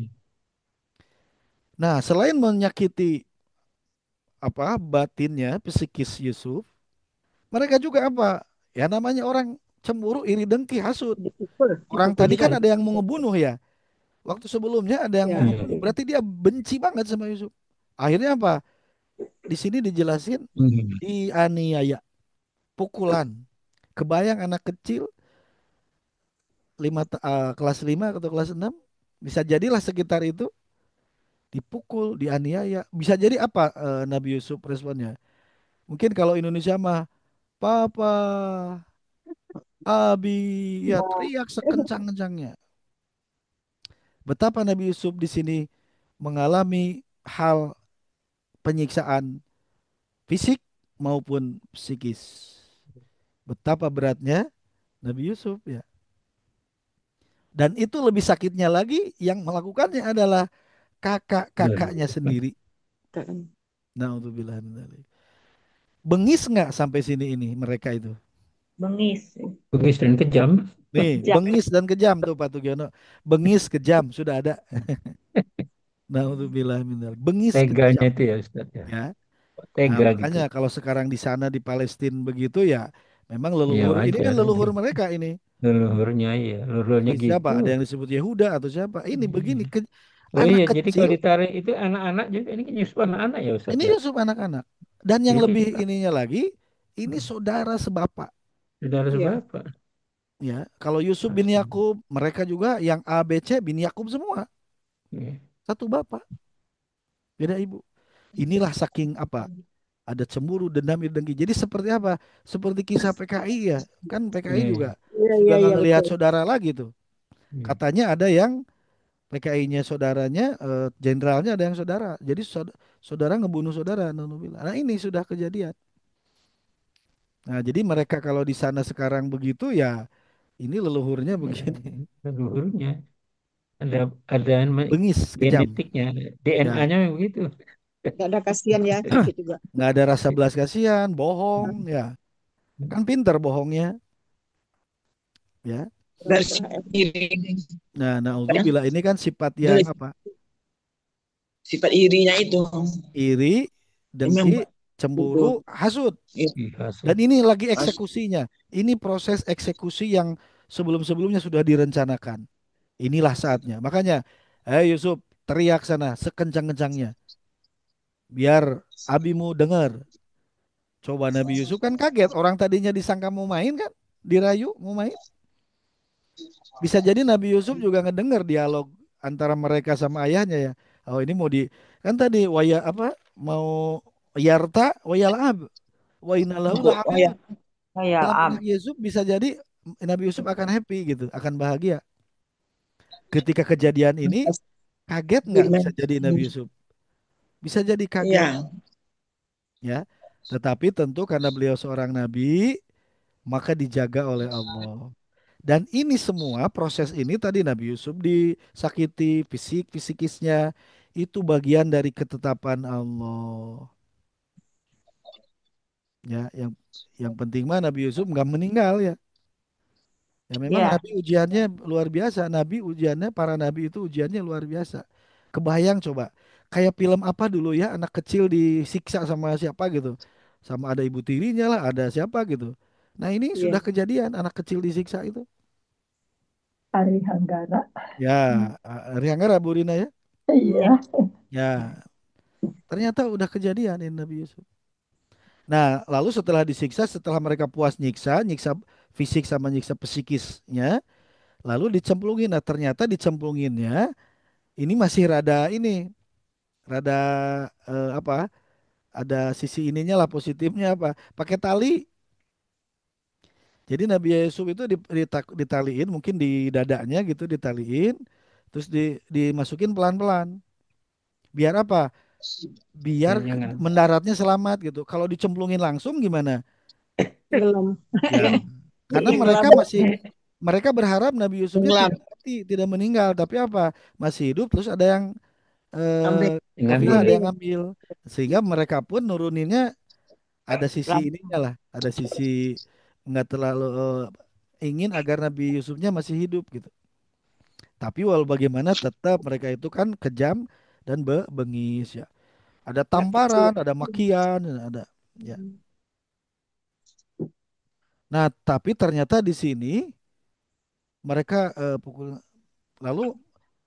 Nah, selain menyakiti apa batinnya, psikis Yusuf, mereka juga apa? Ya namanya orang cemburu, iri dengki, hasut. Dipukul. Orang Dipukul tadi kan juga. ada yang mau ngebunuh ya. Waktu sebelumnya ada yang mau Ya. ngebunuh. Berarti dia benci banget sama Yusuf. Akhirnya apa? Di sini dijelasin Hmm. dianiaya, pukulan. Kebayang anak kecil kelas 5 atau kelas 6 bisa jadilah sekitar itu dipukul, dianiaya. Bisa jadi apa Nabi Yusuf responnya? Mungkin kalau Indonesia mah Papa, Abi, ya teriak sekencang-kencangnya. Betapa Nabi Yusuf di sini mengalami hal penyiksaan fisik maupun psikis. Betapa beratnya Nabi Yusuf ya. Dan itu lebih sakitnya lagi yang melakukannya adalah Dan kakak-kakaknya sendiri. Kan. Naudzubillah min dzalik. Bengis nggak sampai sini ini mereka itu? Bengis. bugis dan kejam. Nih, Kejam. bengis dan kejam tuh Pak Tugiono. Bengis kejam sudah ada. Naudzubillah min dzalik. Bengis Teganya kejam itu ya Ustaz ya. ya. Nah, Tega gitu. makanya kalau sekarang di sana di Palestina begitu ya memang Ya leluhur ini kan wajar. leluhur mereka ini. Leluhurnya ya. Leluhurnya Siapa? gitu. Ada yang disebut Yehuda atau siapa? Ini begini Oh anak iya, jadi kecil. kalau ditarik itu anak-anak juga ini kan Yusuf anak-anak ya Ustaz Ini ya. Yusuf anak-anak. Dan yang Itu lebih juga ininya lagi, ini saudara sebapak. saudara Iya. seberapa? Ya, kalau Yusuf bin Yakub, mereka juga yang A, B, C bin Yakub semua. Iya. Satu bapak, beda ibu. Inilah saking apa? Ada cemburu, dendam, iri, dengki. Jadi seperti apa? Seperti kisah PKI ya. Kan PKI Iya. juga Iya, sudah iya, nggak iya, ngelihat betul. saudara lagi tuh. Iya. Katanya ada yang PKI-nya saudaranya, jenderalnya ada yang saudara. Jadi saudara ngebunuh saudara. Nah ini sudah kejadian. Nah jadi mereka kalau di sana sekarang begitu ya, ini leluhurnya Ya, begini. leluhurnya ada ada Bengis, kejam. genetiknya, Ya, DNA-nya begitu. Gak ada kasihan ya, dikit juga. nggak ada rasa belas kasihan, bohong, ya. Kan pinter bohongnya, ya. Orang Versi Israel. iri Nah, ya. naudzubillah ini kan sifat yang Dari apa? sifat irinya itu Iri, yang dengki, membuat gugur. cemburu, hasut. Ya, Ih, Dan hasut. ini lagi pas- eksekusinya. Ini proses eksekusi yang sebelum-sebelumnya sudah direncanakan. Inilah saatnya. Makanya, Yusuf, teriak sana sekencang-kencangnya. Biar abimu dengar. Coba Nabi Yusuf kan kaget. Orang tadinya disangka mau main kan? Dirayu mau main. Bisa jadi Nabi Yusuf juga ngedengar dialog antara mereka sama ayahnya ya. Oh ini mau di kan tadi waya apa mau yarta wayalab wa innalahu oh ya, lahafidun. Saya Dalam ab. benak Yusuf bisa jadi Nabi Yusuf akan happy gitu, akan bahagia. Ketika kejadian ini kaget nggak bisa jadi Nabi Yusuf? Bisa jadi kaget iya, ya. Tetapi tentu karena beliau seorang nabi maka dijaga oleh Allah. Dan ini semua proses ini tadi Nabi Yusuf disakiti fisikisnya itu bagian dari ketetapan Allah. Ya, yang penting mah Nabi Yusuf nggak meninggal ya. Ya memang Ya, Nabi ujiannya luar biasa. Nabi ujiannya para nabi itu ujiannya luar biasa. Kebayang coba kayak film apa dulu ya anak kecil disiksa sama siapa gitu. Sama ada ibu tirinya lah, ada siapa gitu. Nah, ini sudah Iya. kejadian anak kecil disiksa itu. Ari Hanggara. Ya, Riangga Bu Rina ya. ya. Iya. Ya, ternyata udah kejadian ini Nabi Yusuf. Nah, lalu setelah disiksa, setelah mereka puas nyiksa, nyiksa fisik sama nyiksa psikisnya, lalu dicemplungin. Nah, ternyata dicemplunginnya ini masih rada ini, rada apa? Ada sisi ininya lah positifnya apa? Pakai tali. Jadi Nabi Yusuf itu ditaliin, mungkin di dadanya gitu ditaliin, terus dimasukin pelan-pelan. Biar apa? biar Ya, jangan. mendaratnya selamat gitu. Kalau dicemplungin langsung gimana? Tenggelam. Ya, karena Tenggelam. mereka berharap Nabi Yusufnya Tenggelam. tidak mati, tidak meninggal, tapi apa? Masih hidup terus ada yang Ambil Ngambil. kefilah, ada ambil yang ngambil. Sehingga mereka pun nuruninnya ada sisi ininya langsung. lah, ada sisi nggak terlalu ingin agar Nabi Yusufnya masih hidup gitu. Tapi walau bagaimana tetap mereka itu kan kejam dan bengis ya. Ada Nggak percaya. tamparan, ada makian, ada ya. Nah, tapi ternyata di sini mereka pukul, lalu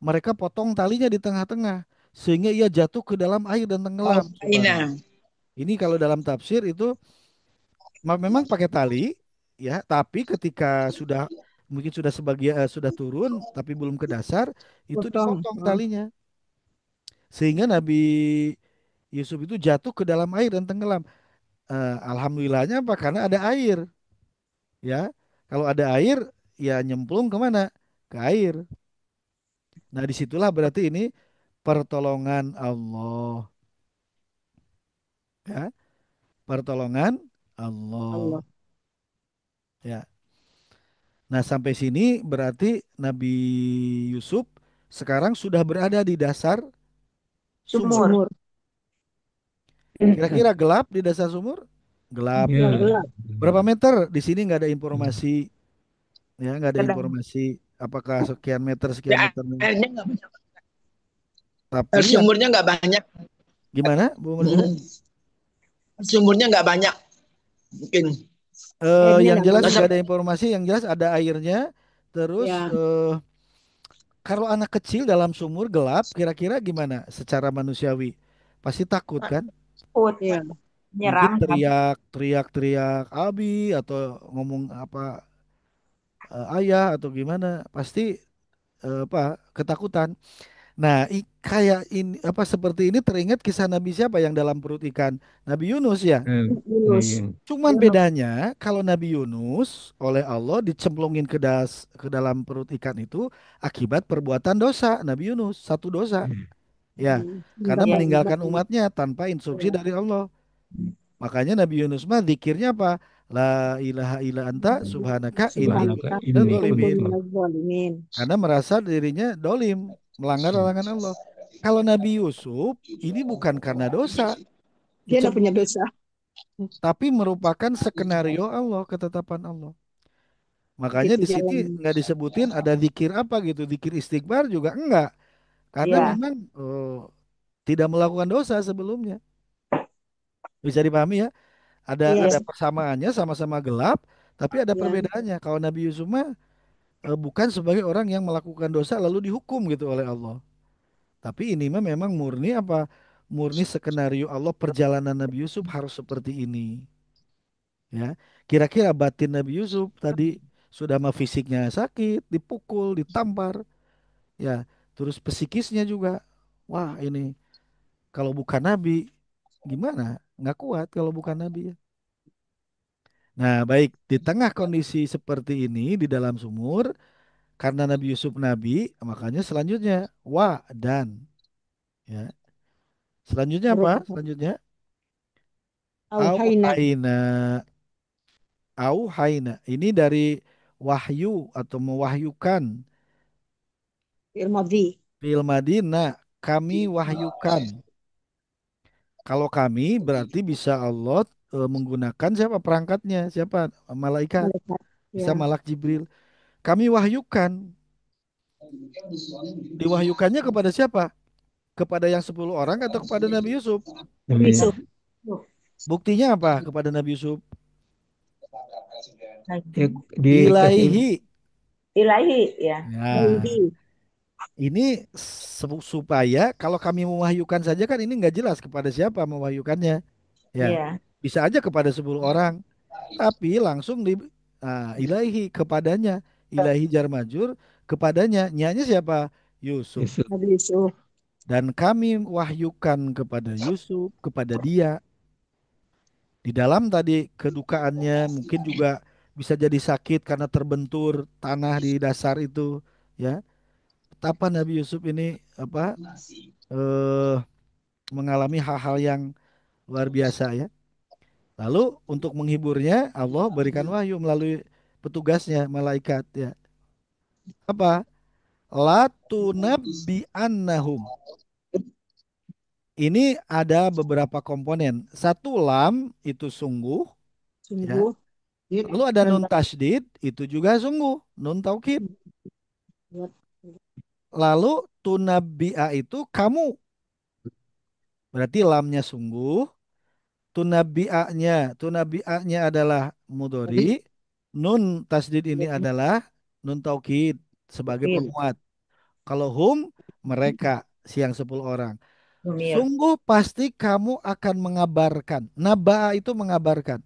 mereka potong talinya di tengah-tengah sehingga ia jatuh ke dalam air dan Oh, tenggelam. Subhanallah. China. Ini kalau dalam tafsir itu memang pakai tali ya, tapi ketika sudah mungkin sudah sebagian sudah turun tapi belum ke dasar itu Potong. dipotong Oh, talinya sehingga Nabi Yusuf itu jatuh ke dalam air dan tenggelam. Alhamdulillahnya apa? Karena ada air ya. Kalau ada air ya nyemplung kemana? Ke air. Nah disitulah berarti ini pertolongan Allah ya, pertolongan Allah Allah. ya. Nah sampai sini berarti Nabi Yusuf sekarang sudah berada di dasar sumur. Sumur. Sumur. Kira-kira gelap di dasar sumur? Gelap. Ya, Ya. gelap. Berapa meter? Di sini nggak ada informasi ya, nggak ada Sedang. informasi apakah sekian Ya, meter. airnya nggak banyak. Tapi yang Sumurnya nggak banyak. gimana Bu Murjana? Mm. Sumurnya nggak banyak. Mungkin. Airnya Yang nggak jelas banyak. nggak Masa ada informasi, yang jelas ada airnya. Terus Ya, kalau anak kecil dalam sumur gelap, kira-kira gimana secara manusiawi? Pasti takut kan? Takut. ya. Mungkin Menyeramkan. teriak abi atau ngomong apa ayah atau gimana, pasti apa ketakutan. Nah, kayak ini apa seperti ini teringat kisah Nabi siapa yang dalam perut ikan? Nabi Yunus ya. Yunus. Cuman Yunus. bedanya kalau Nabi Yunus oleh Allah dicemplungin ke dalam perut ikan itu akibat perbuatan dosa Nabi Yunus, satu dosa. Ya, karena Ya, Meninggalkan meninggalkan umatnya. umatnya tanpa instruksi Ya. dari Allah. Makanya Nabi Yunus mah zikirnya apa? La ilaha illa anta subhanaka inni Subhanaka Subhanallah. kuntu minadz inni Kuntu dzalimin. kuntu. minaz zalimin. Karena merasa dirinya dolim, melanggar larangan Allah. Kalau Nabi Yusuf ini bukan karena dosa, Dia tidak punya dicemplungin, dosa. tapi merupakan skenario Allah, ketetapan Allah. Makanya Begitu di sini jalan. nggak disebutin ada zikir apa gitu, zikir istighfar juga enggak, karena ya, memang tidak melakukan dosa sebelumnya. Bisa dipahami ya? Iya. Ada persamaannya, sama-sama gelap, tapi ada Ya. perbedaannya. Kalau Nabi Yusuf mah bukan sebagai orang yang melakukan dosa lalu dihukum gitu oleh Allah. Tapi ini mah memang murni apa? Murni skenario Allah perjalanan Nabi Yusuf harus seperti ini. Ya, kira-kira batin Nabi Yusuf tadi sudah mah fisiknya sakit, dipukul, ditampar, ya, terus psikisnya juga. Wah, ini kalau bukan Nabi gimana? Nggak kuat kalau bukan Nabi ya. Nah, baik di tengah kondisi seperti ini di dalam sumur, karena Nabi Yusuf Nabi, makanya selanjutnya dan ya. Selanjutnya apa? Merupakan Selanjutnya Auhaina auhayna, auhayna. Ini dari wahyu atau mewahyukan. fil madhi. Fil Madinah kami wahyukan. Kalau kami berarti bisa Allah menggunakan siapa perangkatnya, siapa malaikat, Malaikat. bisa Ya. malak Jibril. Kami wahyukan. Diwahyukannya kepada siapa? Kepada yang 10 orang atau kepada Nabi Yusuf? Nabi. Yusuf. nah, tuh. Buktinya apa kepada Nabi Yusuf? Ya, Lagi. dikasih Ilaihi. Ilahi, ya. Nah, Alaihi. ini supaya kalau kami mewahyukan saja kan ini nggak jelas kepada siapa mewahyukannya. Ya, Iya. bisa aja kepada 10 orang, tapi langsung ilaihi kepadanya, ilahi jar majur kepadanya, nyanya siapa? Yusuf. Yusuf. Nabi Yusuf. Dan kami wahyukan kepada Yusuf, kepada dia. Di dalam tadi kedukaannya mungkin juga bisa jadi sakit karena terbentur tanah di dasar itu, ya. Betapa Nabi Yusuf ini apa? eh mengalami hal-hal yang luar biasa ya. Lalu untuk menghiburnya Allah berikan wahyu melalui petugasnya malaikat ya. Apa? La tunabbi'annahum. Ini ada beberapa komponen. Satu lam itu sungguh ya. Sungguh. It. Lalu ada nun tasydid itu juga sungguh, nun taukid. Buat. Lalu tunabbi'a itu kamu. Berarti lamnya sungguh, tunabi'anya adalah Tapi. mudhari, nun tasdid ini Ya. adalah nun taukid sebagai Taukid. penguat. Kalau hum mereka siang 10 orang. Domir. Sungguh pasti kamu akan mengabarkan. Naba'a itu mengabarkan.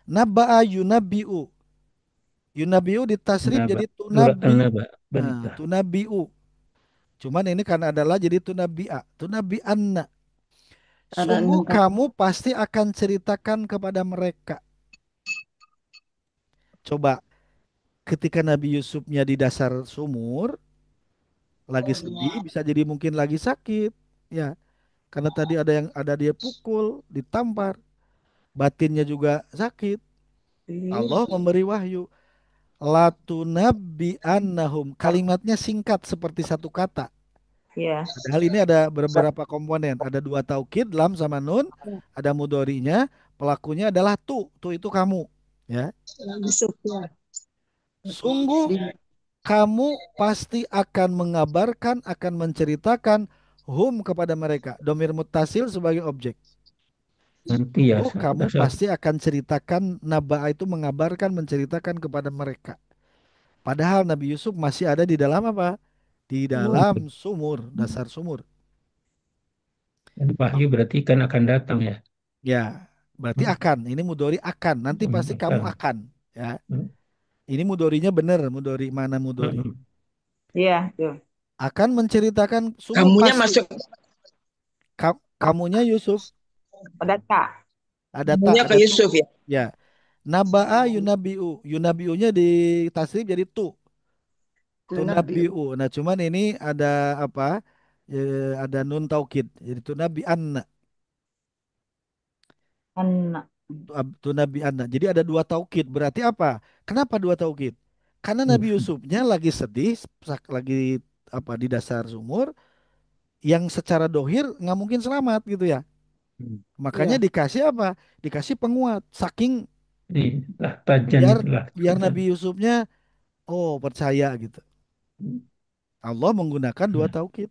Naba'a yunabi'u. Yunabi'u ditasrif Naba. jadi Surat tunabi. An-Naba. Nah, Berita. tunabi'u. Cuman ini kan adalah jadi tunabi'a. Tunabi'anna. Sungguh kamu pasti akan ceritakan kepada mereka. Coba ketika Nabi Yusufnya di dasar sumur, lagi sedih, bisa jadi mungkin lagi sakit, ya. Karena tadi ada dia pukul, ditampar, batinnya juga sakit. Allah memberi wahyu. Latunabbi annahum. Kalimatnya singkat seperti satu kata. Ya. Padahal ini ada beberapa komponen. Ada dua taukid, lam sama nun. Ada mudorinya. Pelakunya adalah tu. Tu itu kamu. Ya. Yusuf ya. Sungguh Di. kamu pasti akan mengabarkan, akan menceritakan hum kepada mereka. Domir muttasil sebagai objek. Nanti ya. Sungguh kamu pasti akan ceritakan, naba itu mengabarkan, menceritakan kepada mereka. Padahal Nabi Yusuf masih ada di dalam apa? Di dalam sumur, dasar sumur. Dan wahyu berarti kan akan datang ya. Ya, berarti Hmm. akan. Ini mudori akan. Nanti pasti kamu Akan. akan. Ya, Hmm. ini mudorinya benar. Mudori mana mudori? Hmm. Iya, tuh. Akan menceritakan sungguh Kamunya pasti. masuk, Kamunya Yusuf. Pada tak. Ada tak, kamunya ke ada tu. Yusuf ya. Ya. Naba'a yunabi'u. Yunabi'unya di tasrif jadi tu. Tunabi. Tunabi'u. Nah, cuman ini ada apa? Ada nun taukid. Jadi tunabi'anna. Anak. Tunabi'anna. Jadi ada dua taukid. Berarti apa? Kenapa dua taukid? Karena Nabi Yusufnya lagi sedih, lagi apa di dasar sumur, yang secara dohir nggak mungkin selamat gitu ya. Hmm. Makanya Ya. dikasih apa? Dikasih penguat. Saking Itulah tajan biar itulah. biar Nabi Yusufnya oh percaya gitu. Allah menggunakan dua Ya. taukid.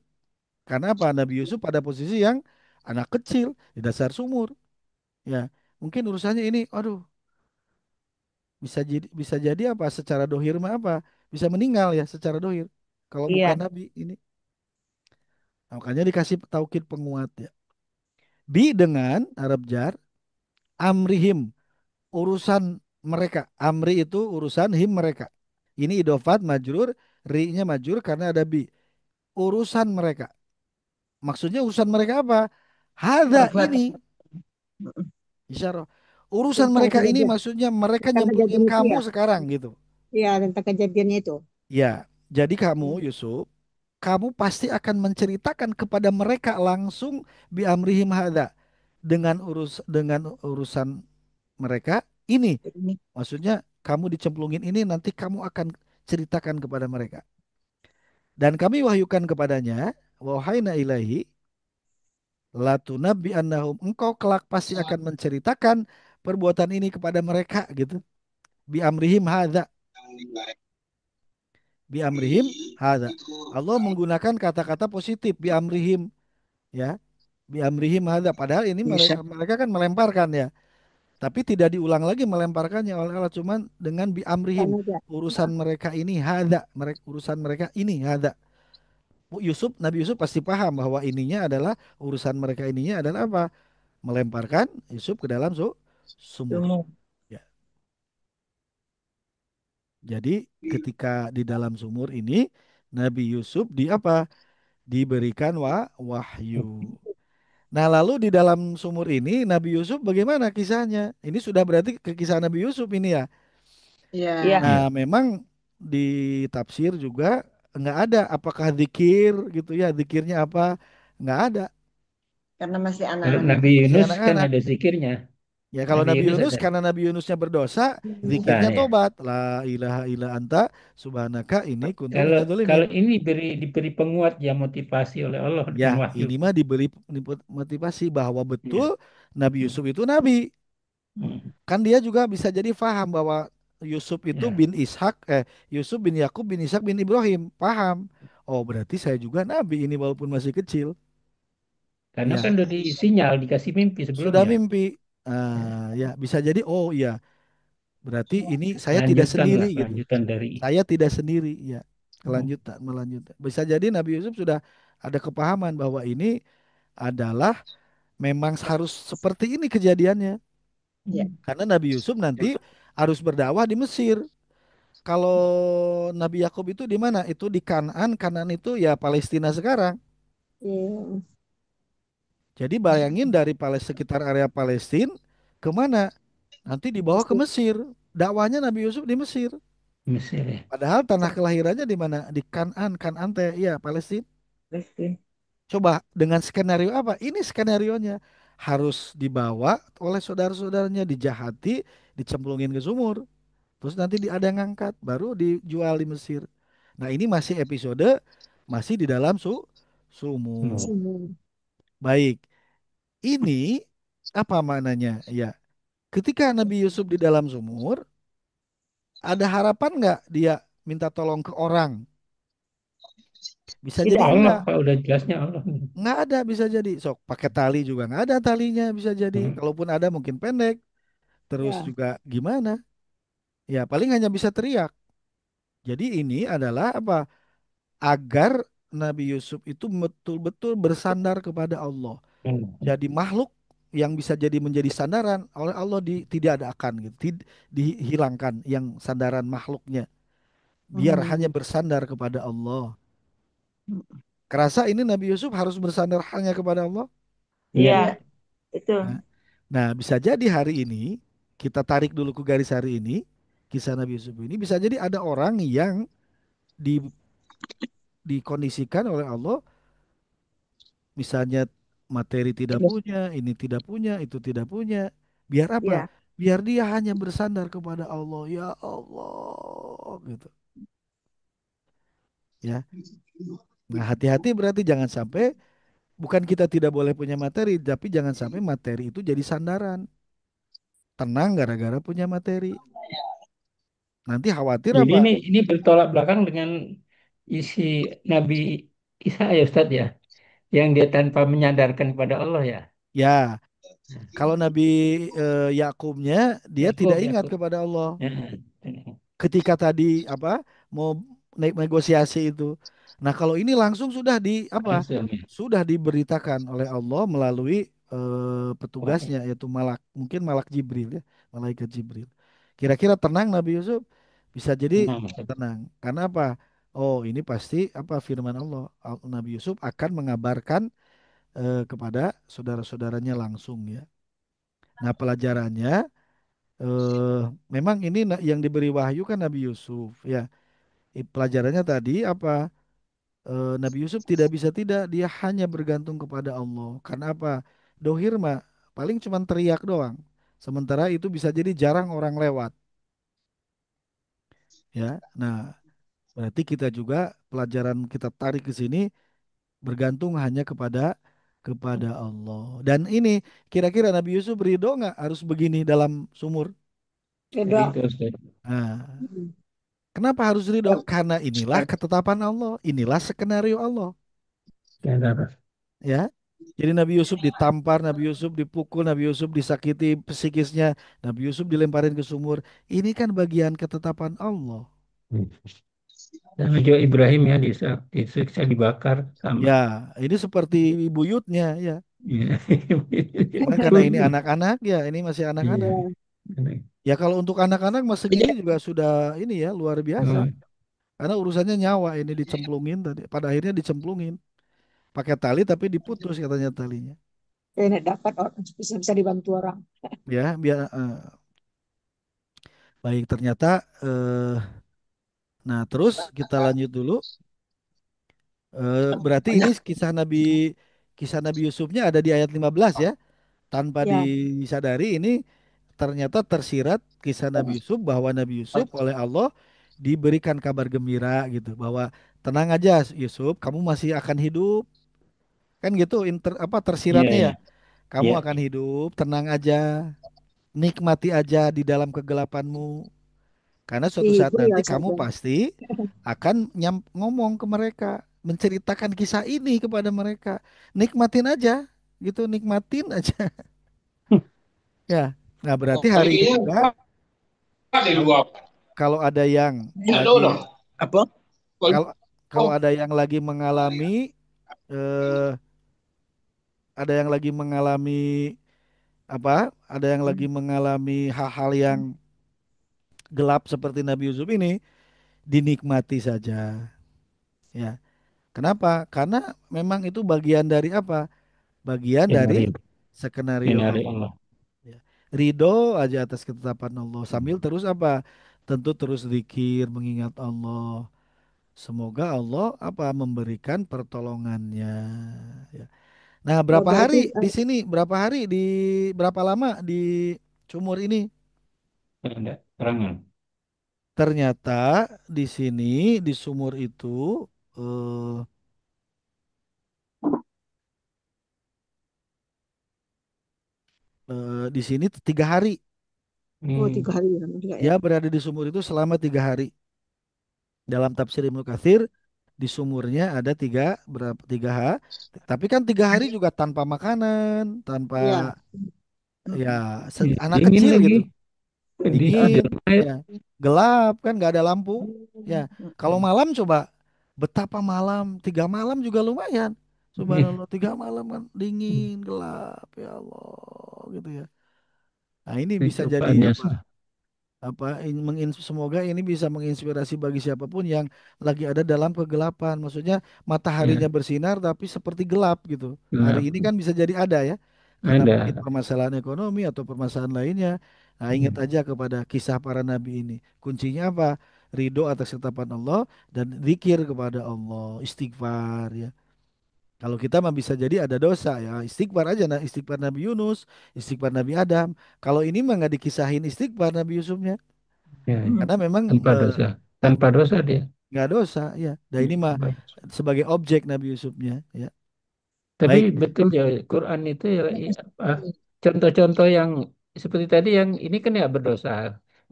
Karena apa? Nabi Yusuf pada posisi yang anak kecil di dasar sumur. Ya, mungkin urusannya ini, aduh, bisa jadi apa? Secara dohir mah apa? Bisa meninggal ya secara dohir. Kalau bukan Iya. Nabi ini. Nah, makanya dikasih taukid penguat ya. Bi dengan Arab jar, amrihim, urusan mereka. Amri itu urusan him mereka. Ini idofat majrur, ri-nya majrur karena ada bi. Urusan mereka. Maksudnya urusan mereka apa? Hada Perbuatan. ini isyarah. Urusan Tentang mereka ini kejadian. maksudnya mereka Tentang nyemplungin kejadian itu kamu ya. sekarang gitu. Iya, tentang kejadiannya itu. Ya, jadi kamu Yusuf, kamu pasti akan menceritakan kepada mereka langsung bi amrihim hada dengan urusan mereka ini. Ini. Maksudnya kamu dicemplungin ini nanti kamu akan ceritakan kepada mereka. Dan kami wahyukan kepadanya, wahayna ilahi latunabbi annahum engkau kelak pasti akan menceritakan perbuatan ini kepada mereka gitu. Bi amrihim hadza, bi amrihim hadza. Allah menggunakan kata-kata positif bi amrihim ya. Bi amrihim hadza padahal ini Bisa. mereka kan melemparkan ya. Tapi tidak diulang lagi melemparkannya oleh Allah cuman dengan bi amrihim Kan aja. urusan mereka ini hadza, urusan mereka ini hadza. Nabi Yusuf pasti paham bahwa ininya adalah urusan mereka ininya adalah apa? Melemparkan Yusuf ke dalam sumur. Sumur. Ya. Jadi ketika di dalam sumur ini Nabi Yusuf di apa? Diberikan wahyu. Nah, lalu di dalam sumur ini Nabi Yusuf bagaimana kisahnya? Ini sudah berarti ke kisah Nabi Yusuf ini ya. Iya. Ya. Nah, memang di tafsir juga nggak ada apakah zikir gitu ya, zikirnya apa? Nggak ada. karena masih Kalau anak-anak. Nabi Masih Yunus kan anak-anak. ada zikirnya. Ya kalau Nabi Nabi Yunus Yunus ada karena Nabi Yunusnya berdosa, dosa zikirnya ya. tobat. La ilaha illa anta subhanaka ini kuntu Kalau minadz dzalimin. kalau ini diberi penguat ya, motivasi oleh Allah Ya, dengan wahyu. ini mah diberi motivasi bahwa betul Ya. Nabi Yusuf itu nabi. Hmm. Kan dia juga bisa jadi paham bahwa Yusuf itu Ya. bin Ishak, Yusuf bin Yakub bin Ishak bin Ibrahim. Paham. Oh, berarti saya juga nabi ini walaupun masih kecil. Karena kan Ya, udah disinyal dikasih mimpi sudah sebelumnya. mimpi. Ya. Ya, bisa jadi oh iya, berarti ini saya tidak Kelanjutan sendiri lah, gitu. kelanjutan dari. Saya tidak sendiri, ya. Hmm. Kelanjutan, melanjutkan. Bisa jadi Nabi Yusuf sudah ada kepahaman bahwa ini adalah memang harus seperti ini kejadiannya. Ya, Karena Nabi Yusuf nanti harus berdakwah di Mesir. Kalau Nabi Yakub itu di mana? Itu di Kanaan. Kanaan itu ya Palestina sekarang. Iya. Jadi bayangin dari sekitar area Palestina kemana? Nanti dibawa ke Mesir. Dakwahnya Nabi Yusuf di Mesir. Mesir ya. Padahal tanah kelahirannya di mana? Di Kanaan. Kanaan teh, ya Palestina. Palestina. Coba dengan skenario apa? Ini skenarionya harus dibawa oleh saudara-saudaranya, dijahati, dicemplungin ke sumur. Terus nanti ada yang ngangkat, baru dijual di Mesir. Nah, ini masih episode masih di dalam sumur. Hmm. Semua. Baik, ini apa maknanya? Ya, ketika Nabi Yusuf di dalam sumur, ada harapan nggak dia minta tolong ke orang? Bisa jadi Tidak. Allah, enggak. Pak, udah jelasnya Allah. Nggak ada bisa jadi. Sok pakai tali juga nggak ada talinya bisa jadi. Hmm. Kalaupun ada mungkin pendek. Terus Ya. juga gimana? Ya paling hanya bisa teriak. Jadi ini adalah apa? Agar Nabi Yusuf itu betul-betul bersandar kepada Allah. Hmm. Jadi makhluk yang bisa jadi menjadi sandaran oleh Allah tidak ada akan gitu, dihilangkan yang sandaran makhluknya. Biar hanya Hmm. bersandar kepada Allah. Kerasa ini Nabi Yusuf harus bersandar hanya kepada Allah. Iya, Iya. itu. Nah, nah, bisa jadi hari ini kita tarik dulu ke garis hari ini kisah Nabi Yusuf ini bisa jadi ada orang yang di, dikondisikan oleh Allah. Misalnya materi tidak punya, ini tidak punya, itu tidak punya. Biar apa? Iya. Biar dia hanya bersandar kepada Allah. Ya Allah, gitu. Ya. Nah, hati-hati berarti jangan sampai bukan kita tidak boleh punya materi, tapi jangan sampai materi itu jadi sandaran. Tenang gara-gara punya materi. Nanti khawatir Jadi apa? ini bertolak belakang dengan isi Nabi Isa ya Ustadz ya, yang dia tanpa menyadarkan kepada Allah ya. Ya, kalau Nabi Yakubnya dia tidak Yakub, ingat Yakub. kepada Allah. Ya. Ketika tadi apa mau naik negosiasi itu. Nah, kalau ini langsung sudah di apa? Langsung ya. Sudah diberitakan oleh Allah melalui Wahyu. petugasnya yaitu mungkin malak Jibril ya, malaikat Jibril. Kira-kira tenang Nabi Yusuf? Bisa jadi Tenang, Ustadz. tenang. Karena apa? Oh, ini pasti apa firman Allah. Nabi Yusuf akan mengabarkan kepada saudara-saudaranya langsung ya. Nah, pelajarannya eh memang ini yang diberi wahyu kan Nabi Yusuf ya. Pelajarannya tadi apa? Nabi Yusuf tidak bisa tidak, dia hanya bergantung kepada Allah. Karena apa? Dohir mah paling cuma teriak doang. Sementara itu bisa jadi jarang orang lewat ya. Nah, berarti kita juga pelajaran kita tarik ke sini bergantung hanya kepada Allah. Dan ini kira-kira Nabi Yusuf ridho nggak harus begini dalam sumur? Tidak. Ridho, Ustadz. Nah, Hmm. kenapa harus ridho? Karena inilah ketetapan Allah, inilah skenario Allah, Ya, apa? ya. Jadi Nabi Yusuf ditampar, Nabi Yusuf dipukul, Nabi Yusuf disakiti psikisnya, Nabi Yusuf dilemparin ke sumur. Ini kan bagian ketetapan Allah. Dan juga Ibrahim ya disiksa dibakar sama. Ya, ini seperti buyutnya, ya. Iya. Cuma karena ini anak-anak, ya, ini masih anak-anak. Iya. Ya. Ya kalau untuk anak-anak mas segini juga sudah ini ya luar biasa. Oh, Karena urusannya nyawa ini dicemplungin tadi. Pada akhirnya dicemplungin. Pakai tali tapi diputus katanya talinya. Kayaknya dapat orang bisa dibantu orang. Ya, biar baik ternyata nah terus kita lanjut dulu. Berarti ini Banyak. kisah Nabi kisah Nabi Yusufnya ada di ayat 15 ya. Tanpa Ya. disadari ini ternyata tersirat kisah Nabi Yusuf bahwa Nabi Yusuf oleh Allah diberikan kabar gembira gitu bahwa tenang aja Yusuf, kamu masih akan hidup. Kan gitu apa Iya, tersiratnya ya. iya, Kamu iya. akan hidup, tenang aja, nikmati aja di dalam kegelapanmu. Karena suatu saat Dihibur ya nanti Ustaz kamu ya. pasti akan ngomong ke mereka, menceritakan kisah ini kepada mereka. Nikmatin aja, gitu, nikmatin aja. Ya. Nah, berarti hari ini juga kalau kalau ada yang lagi Apa? kalau kalau ada yang lagi mengalami eh ada yang lagi mengalami apa? Ada yang lagi mengalami hal-hal yang gelap seperti Nabi Yusuf ini, dinikmati saja. Ya. Kenapa? Karena memang itu bagian dari apa? Bagian dari Skenario, skenario skenario Allah. Allah. Ya. Ridho aja atas ketetapan Allah. Sambil terus apa? Tentu terus zikir, mengingat Allah. Semoga Allah apa memberikan pertolongannya. Ya. Nah, Oh, berapa berarti hari di sini? Berapa hari di berapa lama di sumur ini? Ada terangan. Ternyata di sini di sumur itu eh, di sini 3 hari. oh Hmm. 3 hari ya juga ya. Dia berada di sumur itu selama 3 hari. Dalam tafsir Ibnu Katsir di sumurnya ada berapa 3 Tapi kan 3 hari juga tanpa makanan, tanpa Iya. ya Iya, anak dingin kecil lagi. gitu. Di ada Dingin, air. ya gelap kan nggak ada lampu. Ya kalau Hmm. malam coba betapa malam 3 malam juga lumayan. Iya, Subhanallah 3 malam kan dingin gelap ya Allah gitu ya. Nah ini bisa jadi cobaan apa? ya. Semoga ini bisa menginspirasi bagi siapapun yang lagi ada dalam kegelapan. Maksudnya mataharinya Ya, bersinar tapi seperti gelap gitu. Hari gelap. ini kan bisa jadi ada ya, karena mungkin Ada. permasalahan ekonomi atau permasalahan lainnya. Nah, ingat Hmm. aja kepada kisah para nabi ini. Kuncinya apa? Ridho atas ketetapan Allah dan zikir kepada Allah, istighfar ya. Kalau kita mah bisa jadi ada dosa ya, istighfar aja, nah istighfar Nabi Yunus, istighfar Nabi Adam. Kalau ini mah nggak dikisahin istighfar Nabi Yusufnya. Ya, ya. Karena memang Tanpa dosa. Tanpa tanpa dosa dia. nggak dosa ya. Dan ini mah Hmm. sebagai objek Nabi Yusufnya ya. Tapi Baik, betul ya, Quran itu ya, apa, contoh-contoh yang seperti tadi yang ini kan ya berdosa.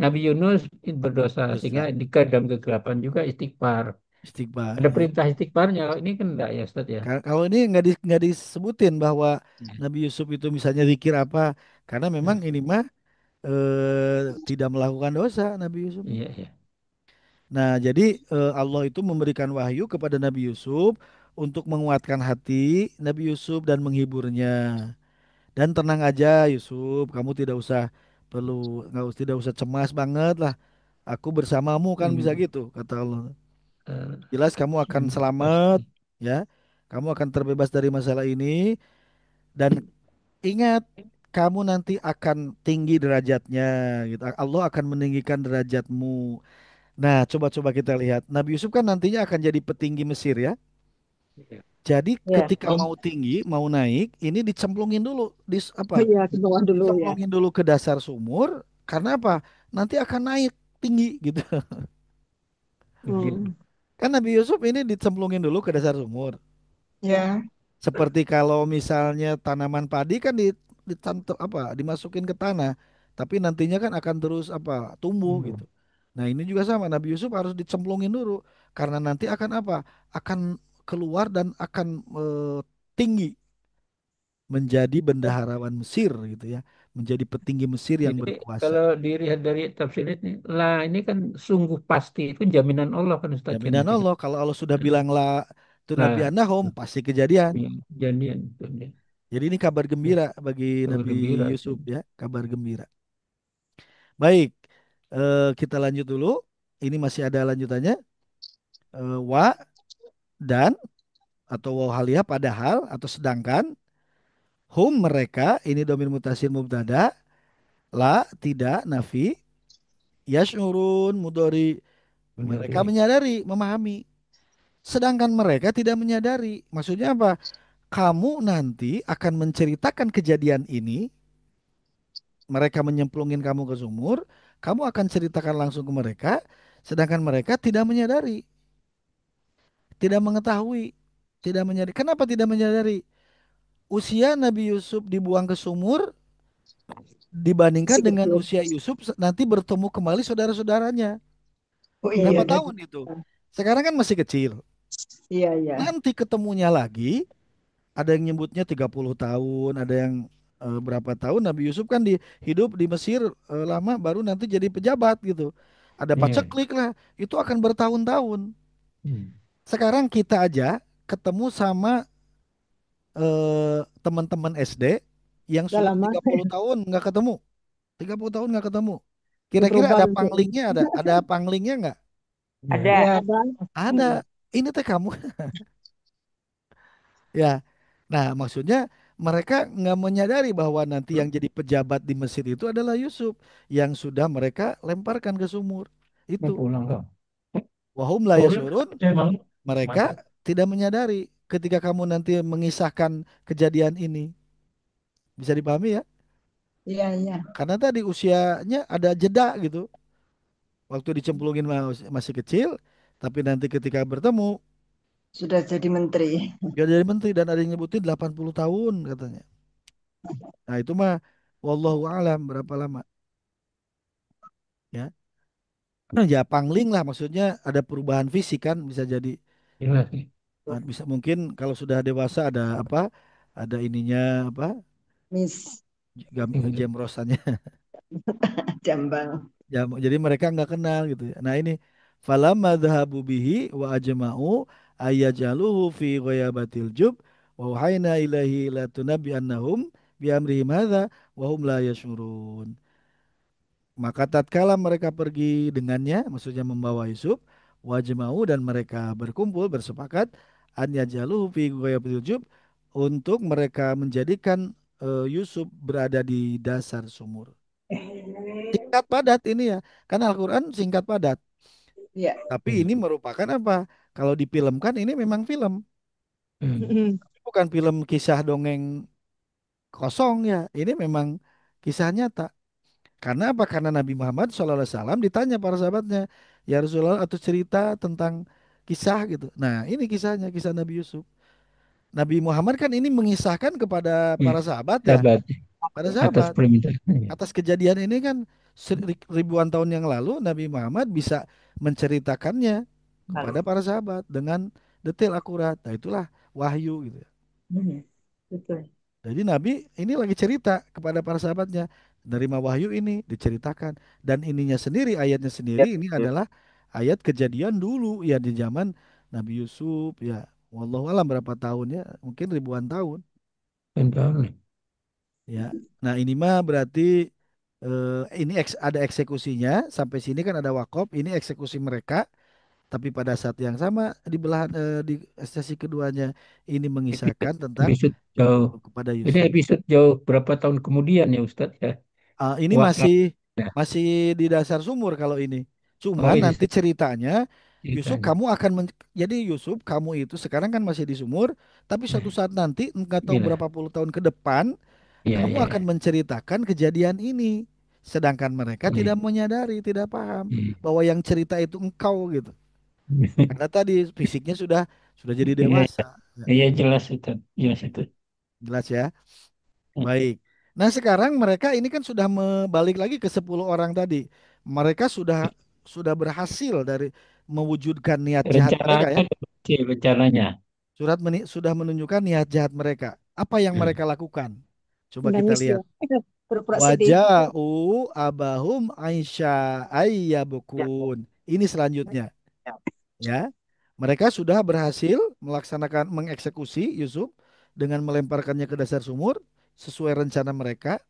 Nabi Yunus berdosa sehingga dosa dalam kegelapan juga istighfar. istighfar Ada ya. perintah istighfarnya. Kalau ini kan enggak ya, Ustaz ya. Kalau ini nggak disebutin bahwa Nabi Yusuf itu misalnya zikir apa, karena memang Ya, ini mah tidak melakukan dosa Nabi Yusuf. iya, iya. Nah, jadi Allah itu memberikan wahyu kepada Nabi Yusuf untuk menguatkan hati Nabi Yusuf dan menghiburnya. Dan tenang aja Yusuf, kamu tidak usah cemas banget lah. Aku bersamamu kan bisa Hmm. gitu kata Allah. Eh, Jelas kamu akan Sungguh selamat pasti. ya. Kamu akan terbebas dari masalah ini dan ingat kamu nanti akan tinggi derajatnya gitu. Allah akan meninggikan derajatmu. Nah, coba-coba kita lihat. Nabi Yusuf kan nantinya akan jadi petinggi Mesir ya. Iya. Jadi Ya. ketika mau tinggi, mau naik, ini dicemplungin dulu Oh apa? iya ke bawah dulu ya. Dicemplungin dulu ke dasar sumur karena apa? Nanti akan naik tinggi gitu. Iya. Hmm. Kan Nabi Yusuf ini dicemplungin dulu ke dasar sumur. Ya. Seperti kalau misalnya tanaman padi kan dimasukin ke tanah, tapi nantinya kan akan terus apa? Tumbuh gitu. Hmm. Nah, ini juga sama Nabi Yusuf harus dicemplungin dulu karena nanti akan apa? Akan keluar dan akan tinggi menjadi bendaharawan Mesir gitu ya, menjadi petinggi Mesir yang Jadi berkuasa. kalau dilihat dari tafsir ini, lah ini kan sungguh pasti itu jaminan Allah kan Ustaz kan Jaminan itu kan. Allah kalau Allah sudah bilang la Lah, tunabbi'annahum pasti kejadian. ya, jadian itu dia. Jadi ini kabar Ya, gembira bagi kabar Nabi gembira itu. Yusuf ya, kabar gembira. Baik, kita lanjut dulu. Ini masih ada lanjutannya. Wa dan atau waw halia padahal atau sedangkan hum mereka ini domir mutasil mubtada la tidak nafi yashurun mudori mereka Benar. menyadari memahami sedangkan mereka tidak menyadari maksudnya apa kamu nanti akan menceritakan kejadian ini, mereka menyemplungin kamu ke sumur, kamu akan ceritakan langsung ke mereka, sedangkan mereka tidak menyadari, tidak mengetahui, tidak menyadari. Kenapa tidak menyadari? Usia Nabi Yusuf dibuang ke sumur dibandingkan Masih dengan kecil. usia Yusuf nanti bertemu kembali saudara-saudaranya. Oh iya, Berapa udah. tahun itu? Sekarang kan masih kecil. Iya, iya. Nanti ketemunya lagi, ada yang nyebutnya 30 tahun, ada yang berapa tahun. Nabi Yusuf kan hidup di Mesir lama baru nanti jadi pejabat gitu. Ada Iya. paceklik lah, itu akan bertahun-tahun. Hmm. Sekarang kita aja ketemu sama teman-teman SD yang Udah sudah lama 30 tahun nggak ketemu. 30 tahun nggak ketemu. udah Kira-kira berubah ada tentu. panglingnya, ada panglingnya nggak? Iya. Ada. Ya, ada. Ada. Mm-mm. Ini teh kamu ya. Nah, maksudnya mereka nggak menyadari bahwa nanti yang jadi pejabat di Mesir itu adalah Yusuf yang sudah mereka lemparkan ke sumur. Mau Itu. pulang kok. Wahum la Oh, yashurun, emang mereka mantap. tidak menyadari ketika kamu nanti mengisahkan kejadian ini. Bisa dipahami ya? Iya, iya. Karena tadi usianya ada jeda gitu. Waktu dicemplungin masih kecil, tapi nanti ketika bertemu Sudah jadi menteri. dia jadi menteri dan ada yang nyebutin 80 tahun katanya. Nah, itu mah wallahu alam berapa lama ya. Ya pangling lah maksudnya ada perubahan fisik kan bisa jadi. Jelas nih. Bisa mungkin kalau sudah dewasa ada apa? Ada ininya apa? Miss Hmm. Jemrosannya. Jambang. Ya, jadi mereka nggak kenal gitu ya. Nah ini falamma dhahabu bihi wa ajma'u ayyajaluhu fi ghayabatil jub wa wahayna ilaihi la tunabbi'annahum bi amrihim hadza wa hum la yashurun. Maka tatkala mereka pergi dengannya, maksudnya membawa Yusuf, wajma'u dan mereka berkumpul bersepakat an yajaluhu fi ghayabatil jub untuk mereka menjadikan Yusuf berada di dasar sumur. Singkat padat ini ya. Karena Al-Quran singkat padat. Iya. Tapi Hmm. ini merupakan apa? Kalau difilmkan ini memang film. Hmm. Mm-mm. Bukan film kisah dongeng kosong ya. Ini memang kisah nyata. Karena apa? Karena Nabi Muhammad SAW ditanya para sahabatnya. Ya Rasulullah atau cerita tentang kisah gitu. Nah ini kisahnya, kisah Nabi Yusuf. Nabi Muhammad kan ini mengisahkan kepada Hmm. para sahabat ya. Sahabat Pada atas sahabat. permintaan. Ya. Atas kejadian ini kan ribuan tahun yang lalu Nabi Muhammad bisa menceritakannya kepada para sahabat dengan detail akurat. Nah, itulah wahyu gitu ya. Mm-mm. Betul. Jadi Nabi ini lagi cerita kepada para sahabatnya, nerima wahyu ini diceritakan dan ininya sendiri ayatnya sendiri ini adalah ayat kejadian dulu ya di zaman Nabi Yusuf ya. Wallahu alam berapa tahun ya? Mungkin ribuan tahun. Tahun nih. Ya. Nah, ini mah berarti ini ada eksekusinya. Sampai sini kan ada wakaf, ini eksekusi mereka. Tapi pada saat yang sama di belahan di sesi keduanya ini mengisahkan tentang Episode jauh. kepada Ini Yusuf. episode jauh berapa tahun kemudian ya Ustadz ya? Ini Wah, masih ya. masih di dasar sumur kalau ini. Oh Cuman ini nanti ceritanya Yusuf ceritanya. kamu akan jadi Yusuf kamu itu sekarang kan masih di sumur, tapi suatu Nah, saat nanti nggak tahu gila. berapa puluh tahun ke depan Iya, kamu iya, akan iya. menceritakan kejadian ini. Sedangkan mereka Iya. tidak menyadari, tidak paham Hmm. bahwa yang cerita itu engkau gitu. Karena tadi fisiknya sudah jadi Iya, dewasa. Ya, iya jelas itu. Jelas itu. jelas ya. Baik. Nah, sekarang mereka ini kan sudah balik lagi ke 10 orang tadi. Mereka sudah berhasil dari mewujudkan niat jahat mereka Rencananya ya. kecil rencananya. Sudah menunjukkan niat jahat mereka. Apa yang Hmm. mereka lakukan? Coba kita Nangis ya. lihat. Pura-pura sedih. Waja'u abahum Aisyah ayyabukun. Ini selanjutnya ya. Mereka sudah berhasil melaksanakan mengeksekusi Yusuf dengan melemparkannya ke dasar sumur sesuai rencana mereka.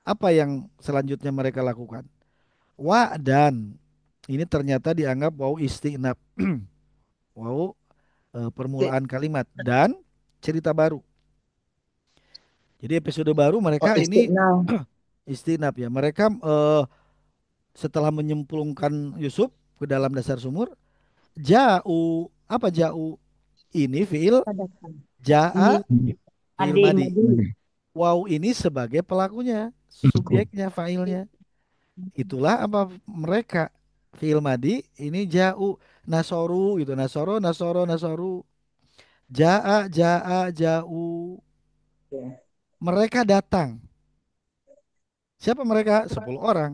Apa yang selanjutnya mereka lakukan? Dan ini ternyata dianggap wow istinab. Wow permulaan kalimat dan cerita baru. Jadi episode baru Oh, mereka ini istiqnal. istinab ya. Mereka setelah menyemplungkan Yusuf ke dalam dasar sumur, ja'u apa ja'u ini fiil Datang. ja'a, Ini fiil Adi. madi. Hmm. Waw ini sebagai pelakunya, subjeknya, failnya. Itulah apa mereka. Fiil madi ini ja'u, nasoru gitu. Nasoro, nasoro, nasoru. Ja'a, ja'a, ja'u. Ya. Mereka datang. Siapa mereka? 10 orang.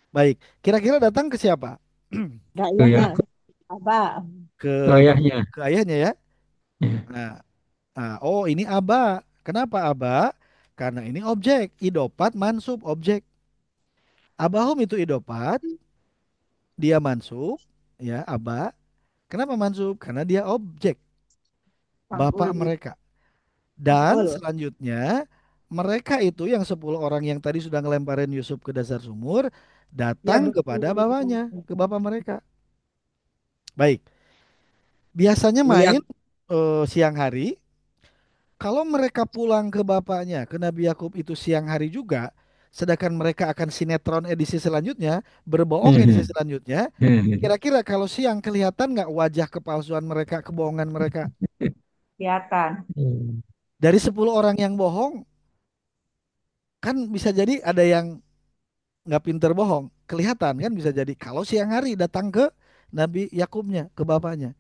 Baik, kira-kira datang ke siapa? Itu ya, ayahnya apa? Ke ke ayahnya. ke ayahnya ya. Ya. Nah, oh ini aba. Kenapa aba? Karena ini objek. Idopat mansub objek. Abahum itu idopat, dia mansub, ya aba. Kenapa mansub? Karena dia objek, bapak Maf'ul. mereka. Dan Betul. selanjutnya mereka itu yang 10 orang yang tadi sudah ngelemparin Yusuf ke dasar sumur Ya datang betul. kepada bapaknya, ke bapak mereka. Baik, biasanya Lihat. main siang hari. Kalau mereka pulang ke bapaknya, ke Nabi Yakub itu siang hari juga, sedangkan mereka akan sinetron edisi selanjutnya, berbohong edisi selanjutnya, kira-kira kalau siang kelihatan nggak wajah kepalsuan mereka, kebohongan mereka? Kelihatan. Dari 10 orang yang bohong, kan bisa jadi ada yang nggak pinter bohong, kelihatan kan bisa jadi. Kalau siang hari datang ke Nabi Yakubnya, ke bapaknya,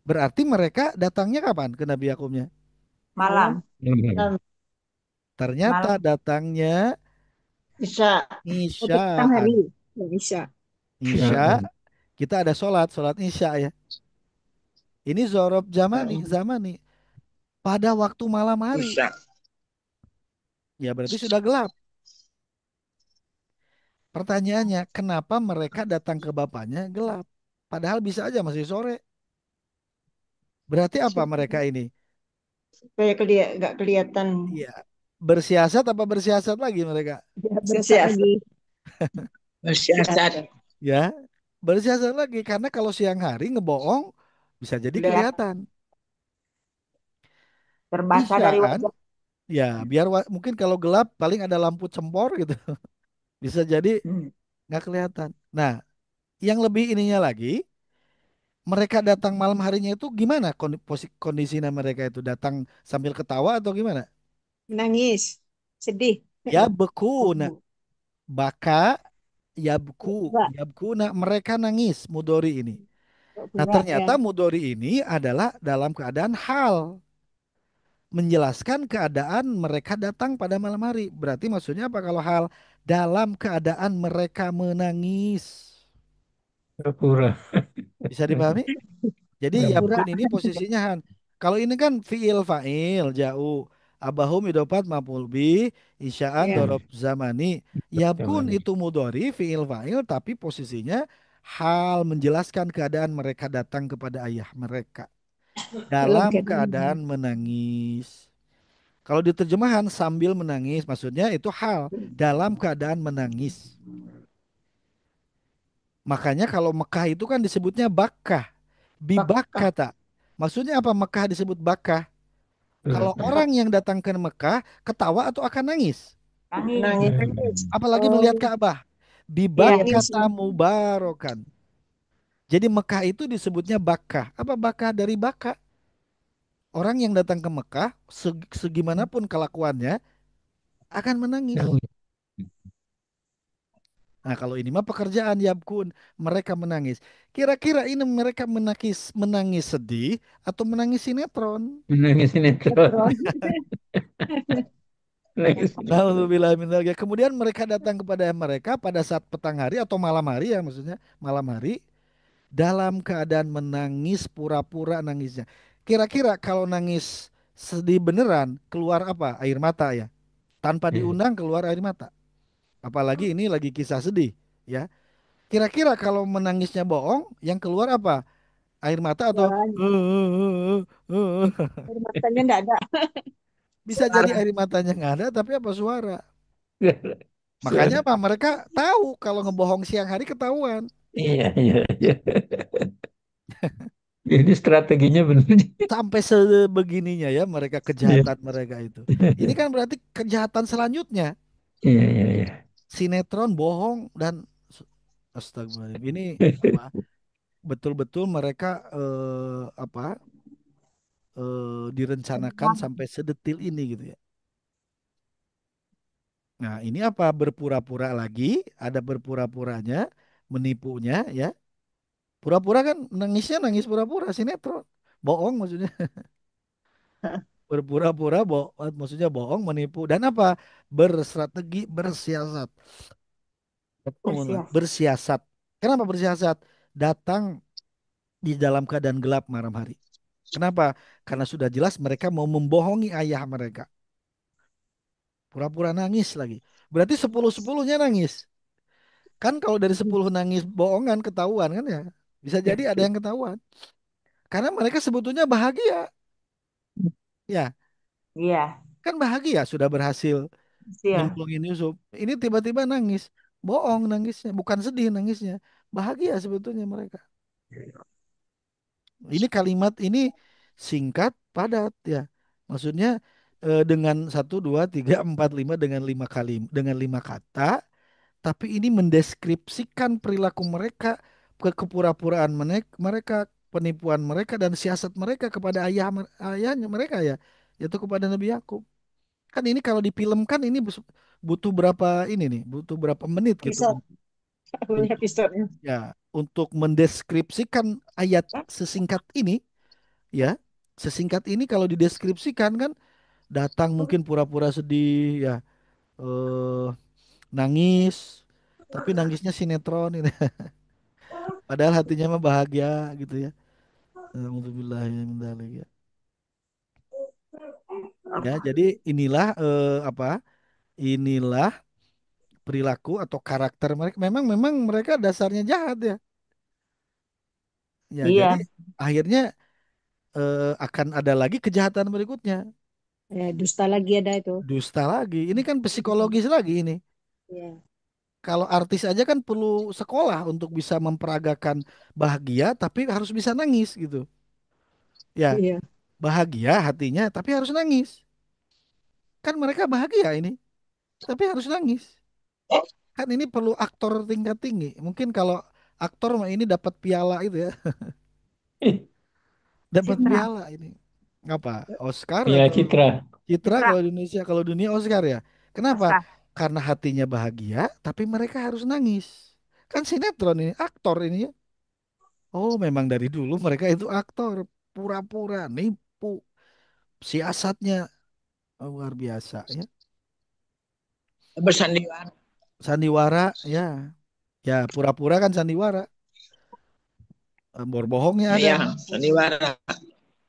berarti mereka datangnya kapan ke Nabi Yakubnya? Malam. Malam. Ternyata Malam. datangnya Bisa. Oh, petang Isyaan. hari. Ya, bisa. Isya, kita ada sholat Isya ya. Ini zorob zamani, pada waktu malam hari. Bisa. Ya berarti sudah gelap. Pertanyaannya, kenapa mereka datang ke bapaknya gelap? Padahal bisa aja masih sore. Berarti apa mereka ini? Supaya nggak kelihatan. Iya, bersiasat apa bersiasat lagi mereka? Ya, berasa Siasat. lagi. Bersiasat. Ya, bersiasat lagi karena kalau siang hari ngebohong bisa jadi Udah kelihatan. terbaca dari Isyaan, wajah. ya biar mungkin kalau gelap paling ada lampu cempor gitu. Bisa jadi Hmm. nggak kelihatan. Nah, yang lebih ininya lagi, mereka datang malam harinya itu gimana kondisinya mereka itu datang sambil ketawa atau gimana? Menangis. Sedih. Ya beku, nah, Kubu. baka yabku, Enggak. yabkuna mereka nangis mudori ini. Nah, Pura ya. ternyata mudori ini adalah dalam keadaan hal menjelaskan keadaan mereka datang pada malam hari. Berarti maksudnya apa kalau hal dalam keadaan mereka menangis? Pura-pura. Bisa dipahami? Jadi Pura-pura. Yabkun ini posisinya Han. Kalau ini kan fiil fa'il jauh. Abahum idopat maf'ul bi, isya'an Ya. dorob zamani. Yabkun Zamani. itu mudori fiil fa'il tapi posisinya hal menjelaskan keadaan mereka datang kepada ayah mereka Dalam dalam keadaan. keadaan menangis. Kalau di terjemahan sambil menangis maksudnya itu hal dalam keadaan menangis. Makanya kalau Mekah itu kan disebutnya Bakkah, Bakah. Bibakkata. Maksudnya apa Mekah disebut Bakkah? Kalau Pura-pura. orang yang datang ke Mekah ketawa atau akan nangis? Nangis. Nangis. Menangis. Apalagi Oh, melihat Ka'bah. Iya. nangis. Bibakkata mubarokan. Jadi Mekah itu disebutnya Bakkah. Apa Bakkah dari Baka? Orang yang datang ke Mekah, segimanapun kelakuannya, akan menangis. Nah, kalau ini mah pekerjaan Yabkun, mereka menangis. Kira-kira ini mereka menangis menangis sedih atau menangis sinetron? Menangis sinetron. Netron. Menangis sinetron. Nauzubillah min dzalik. Kemudian mereka datang kepada mereka pada saat petang hari atau malam hari ya maksudnya malam hari dalam keadaan menangis pura-pura nangisnya. Kira-kira kalau nangis sedih beneran keluar apa? Air mata ya. Tanpa Ya. diundang keluar air mata. Apalagi ini lagi kisah sedih ya. Kira-kira kalau menangisnya bohong yang keluar apa? Air mata atau Suaranya. Air matanya enggak ada. bisa jadi Suara. air matanya nggak ada tapi apa suara. Makanya Suara. apa? Mereka tahu kalau ngebohong siang hari ketahuan. Iya, iya, iya. Ini strateginya benar. Sampai sebegininya ya mereka Iya, kejahatan mereka itu. Ini kan berarti kejahatan selanjutnya. iya, iya, iya. Sinetron bohong dan astagfirullahaladzim. Ini apa? betul-betul mereka apa direncanakan sampai sedetil ini gitu ya. Nah, ini apa berpura-pura lagi, ada berpura-puranya, menipunya ya. Pura-pura kan nangisnya nangis pura-pura sinetron. Bohong maksudnya. Berpura-pura maksudnya bohong, menipu dan apa? Berstrategi, bersiasat. Bersiap. Bersiasat. Kenapa bersiasat? Datang di dalam keadaan gelap malam hari. Kenapa? Karena sudah jelas mereka mau membohongi ayah mereka. Pura-pura nangis lagi. Berarti sepuluh-sepuluhnya nangis. Kan kalau dari 10 nangis bohongan ketahuan kan ya. Bisa jadi ada yang ketahuan. Karena mereka sebetulnya bahagia. Ya, Iya, kan bahagia sudah berhasil siap. nyemplungin Yusuf. Ini tiba-tiba nangis. Bohong nangisnya. Bukan sedih nangisnya. Bahagia sebetulnya mereka. Ini kalimat ini singkat, padat ya. Maksudnya dengan satu, dua, tiga, empat, lima dengan lima kali, dengan lima kata. Tapi ini mendeskripsikan perilaku mereka, kepura-puraan mereka, penipuan mereka dan siasat mereka kepada ayahnya mereka ya, yaitu kepada Nabi Yakub. Kan ini kalau difilmkan ini butuh berapa ini nih, butuh berapa menit gitu Episode. Punya untuk episodenya. ya untuk mendeskripsikan ayat sesingkat ini ya. Sesingkat ini kalau dideskripsikan kan datang mungkin pura-pura sedih ya, eh nangis, tapi nangisnya sinetron ini. Padahal hatinya mah bahagia gitu ya. Alhamdulillah ya. Ya, jadi inilah apa? Inilah perilaku atau karakter mereka. Memang memang mereka dasarnya jahat ya. Ya, jadi Iya, akhirnya akan ada lagi kejahatan berikutnya. Ya, dusta lagi ada itu. Dusta lagi. Ini kan psikologis lagi ini. Ya. Kalau artis aja kan perlu sekolah untuk bisa memperagakan bahagia, tapi harus bisa nangis gitu. Ya, Iya. bahagia hatinya, tapi harus nangis. Kan mereka bahagia ini, tapi harus nangis. Kan ini perlu aktor tingkat tinggi. Mungkin kalau aktor mah ini dapat piala itu ya, dapat Citra. piala ini. Apa? Oscar Piala atau Citra. Citra Citra. kalau di Indonesia, kalau dunia Oscar ya. Kenapa? Oscar. Karena hatinya bahagia, tapi mereka harus nangis. Kan sinetron ini, aktor ini ya. Oh, memang dari dulu mereka itu aktor, pura-pura, nipu, siasatnya luar biasa ya. Bersandiwara. Sandiwara ya, ya pura-pura kan sandiwara. Berbohongnya ada. Ya, sandiwara.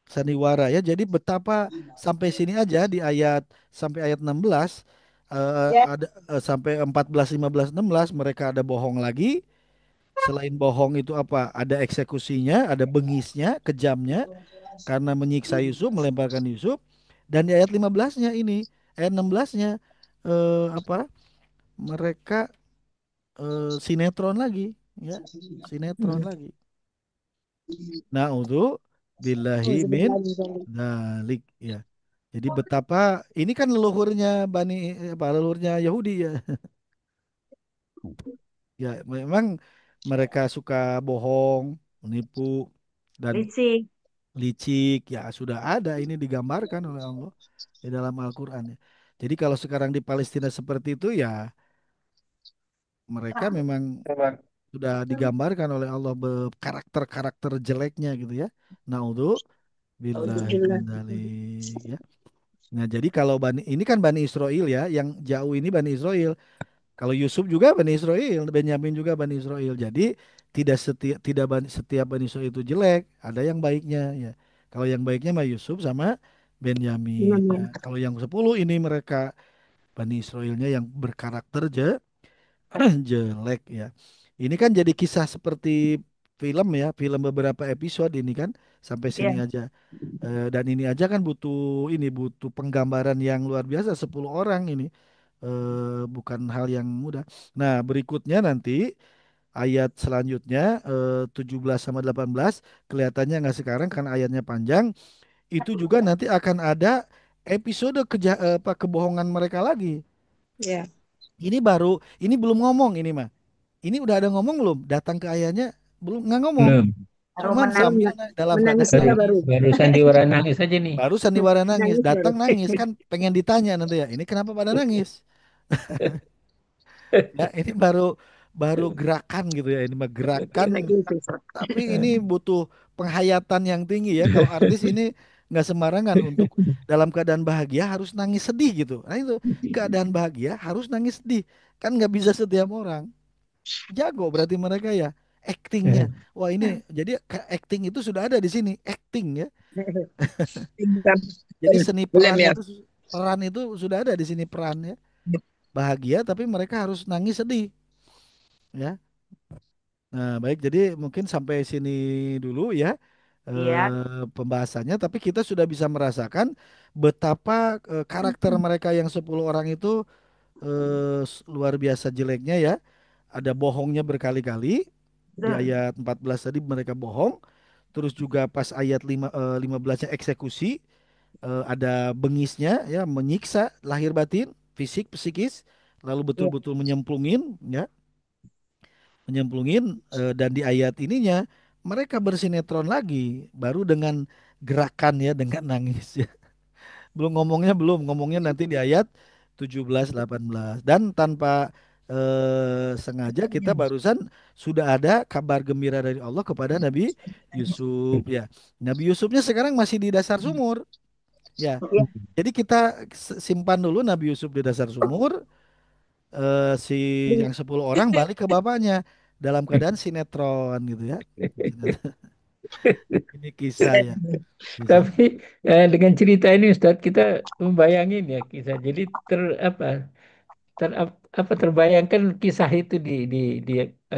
Sandiwara ya. Jadi betapa sampai sini aja di ayat sampai ayat 16 Ya. ada sampai 14 15 16 mereka ada bohong lagi. Selain bohong itu apa? Ada eksekusinya, ada bengisnya, kejamnya karena menyiksa Yusuf, melemparkan Yusuf. Dan di ayat 15-nya ini, ayat 16-nya apa? Mereka sinetron lagi ya. Sinetron lagi. Na'udzu billahi min Alhamdulillah. dalik ya. Jadi betapa ini kan leluhurnya Bani apa leluhurnya Yahudi ya. Ya memang mereka suka bohong, menipu dan Licik. licik ya sudah ada ini digambarkan oleh Allah di dalam Al-Qur'an ya. Jadi kalau sekarang di Palestina seperti itu ya mereka memang sudah digambarkan oleh Allah karakter-karakter jeleknya gitu ya. Naudzu billahi min Alhamdulillah. dzalik ya. Nah, jadi kalau ini kan Bani Israel ya, yang jauh ini Bani Israel. Kalau Yusuf juga Bani Israel, Benyamin juga Bani Israel. Jadi tidak setiap Bani Israel itu jelek, ada yang baiknya ya. Kalau yang baiknya mah Yusuf sama Benyamin. Ya. Amin. Kalau yang 10 ini mereka Bani Israelnya yang berkarakter jelek ya. Ini kan jadi kisah seperti film ya, film beberapa episode ini kan sampai sini Ya. aja. Dan ini aja kan butuh penggambaran yang luar biasa 10 orang ini. Bukan hal yang mudah. Nah, berikutnya nanti ayat selanjutnya 17 sama 18 kelihatannya nggak sekarang karena ayatnya panjang. Itu juga nanti akan ada episode kebohongan mereka lagi. Ya. Ini belum ngomong ini mah. Ini udah ada ngomong belum? Datang ke ayahnya. belum nggak ngomong, Belum. Baru cuman menang. sambil dalam Menangis keadaan juga Baru nangis. baru. baru sandiwara nangis aja nih. Baru sandiwara nangis, Nangis baru. datang nangis kan pengen ditanya nanti ya, ini kenapa pada nangis? Ya, ini baru baru gerakan gitu ya, ini mah gerakan, Lagi itu. tapi ini butuh penghayatan yang tinggi ya. Kalau artis ini nggak sembarangan untuk dalam keadaan bahagia harus nangis sedih gitu. Nah itu keadaan bahagia harus nangis sedih, kan nggak bisa setiap orang. Jago berarti mereka ya actingnya. Wah ini jadi acting itu sudah ada di sini, acting ya. Tingkat Jadi seni belum ya. peran itu sudah ada di sini perannya. Bahagia tapi mereka harus nangis sedih ya. Nah, baik jadi mungkin sampai sini dulu ya Iya. pembahasannya, tapi kita sudah bisa merasakan betapa karakter mereka yang 10 orang itu luar biasa jeleknya ya. Ada bohongnya berkali-kali. Di Betul. ayat 14 tadi mereka bohong. Terus juga pas ayat 15-nya eksekusi, ada bengisnya ya, menyiksa lahir batin, fisik, psikis, lalu Ya. betul-betul menyemplungin ya, menyemplungin, dan di ayat ininya mereka bersinetron lagi baru dengan gerakan ya, dengan nangis ya. Belum ngomongnya, belum ngomongnya nanti di ayat 17 18 dan tanpa sengaja kita barusan sudah ada kabar gembira dari Allah kepada Nabi Yusuf ya. Nabi Yusufnya sekarang masih di dasar sumur ya. Iya. Jadi kita simpan dulu Nabi Yusuf di dasar sumur, si yang 10 orang balik ke bapaknya dalam keadaan sinetron gitu ya. Ini kisah ya, kisah. Tapi dengan cerita ini Ustadz kita membayangin ya kisah. Jadi apa terbayangkan kisah itu di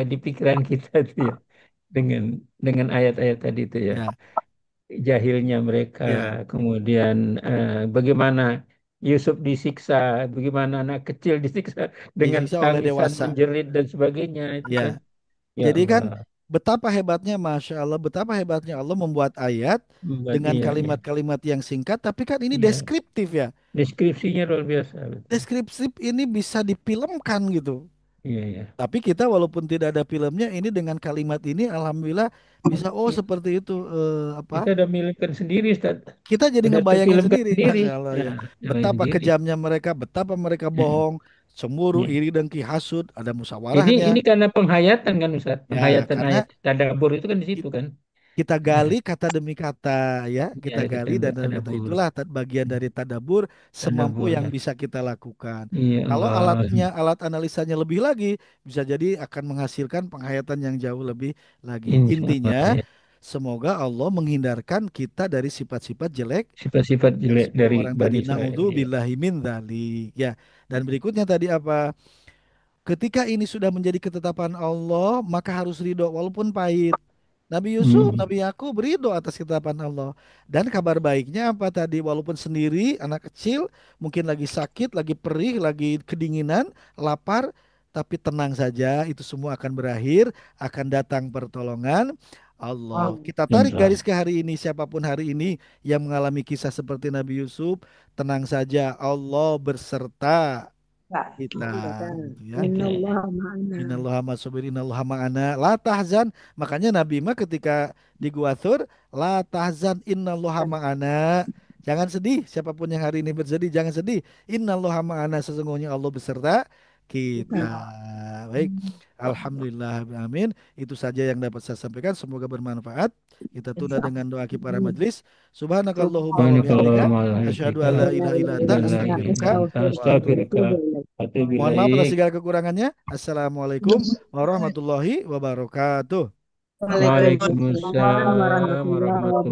di pikiran kita tuh ya dengan ayat-ayat tadi itu ya. Ya, Jahilnya mereka, ya, kemudian bagaimana Yusuf disiksa, bagaimana anak kecil disiksa dengan disiksa oleh tangisan dewasa. menjerit dan sebagainya itu kan. Ya, Ya jadi kan Allah, betapa hebatnya, Masya Allah, betapa hebatnya Allah membuat ayat membuat dengan iya, iya, kalimat-kalimat yang singkat, tapi kan ini iya. deskriptif ya. Deskripsinya luar biasa, betul. Deskriptif ini bisa difilmkan gitu. Iya, iya. Tapi kita walaupun tidak ada filmnya, ini dengan kalimat ini, alhamdulillah bisa, oh seperti itu, apa? Kita udah milihkan sendiri, Ustaz. Kita jadi Udah ngebayangin terfilmkan sendiri, sendiri. Masya Allah ya. Nah, jalan Betapa sendiri. kejamnya mereka, betapa mereka Iya, bohong, cemburu, iya. iri, dengki, hasut, ada Ini musyawarahnya. karena penghayatan kan Ustaz. Ya, Penghayatan karena ayat tadabbur itu kan di situ kan. kita gali kata demi kata ya, Ya, kita kita gali dan demi kata tadabbur. itulah bagian dari tadabur semampu Tadabbur yang ya. bisa kita lakukan. Iya Kalau Allah. alat analisanya lebih lagi, bisa jadi akan menghasilkan penghayatan yang jauh lebih lagi. Insya Allah Intinya, ya. semoga Allah menghindarkan kita dari sifat-sifat jelek Sifat-sifat dari jelek 10 dari orang tadi. Bani Israel. Iya. Naudzubillahi min dzalik. Ya. Dan berikutnya tadi apa? Ketika ini sudah menjadi ketetapan Allah, maka harus ridho walaupun pahit. Nabi Yusuf, Hmm. Nabi Yakub ridho atas ketetapan Allah. Dan kabar baiknya apa tadi? Walaupun sendiri, anak kecil, mungkin lagi sakit, lagi perih, lagi kedinginan, lapar, tapi tenang saja, itu semua akan berakhir, akan datang pertolongan Allah. Oh, Kita tarik Insya garis Allah. ke hari ini, siapapun hari ini yang mengalami kisah seperti Nabi Yusuf, tenang saja, Allah berserta enggak. kita, Kata, gitu ya. Kita Innallah ma'ana. Innallaha ma'as-sabirin, innallaha ma'ana, la tahzan. Makanya Nabi mah ketika di Gua Thur, la tahzan, innallaha ma'ana. Jangan sedih, siapapun yang hari ini bersedih, jangan sedih. Innallaha ma'ana, sesungguhnya Allah beserta kita. Kita. Baik, alhamdulillah, amin. Itu saja yang dapat saya sampaikan. Semoga bermanfaat. Kita tunda dengan doa kifarah majlis. Subhanakallahumma wa Subhanakallah bihamdika, asyhadu an la walhamdulillah. ilaha illa anta, astaghfiruka wa atubu. Astagfirullah. Atubu Mohon maaf atas ilaik. segala kekurangannya. Assalamualaikum warahmatullahi wabarakatuh. Waalaikumsalam. Waalaikumsalam Warahmatullahi warahmatullahi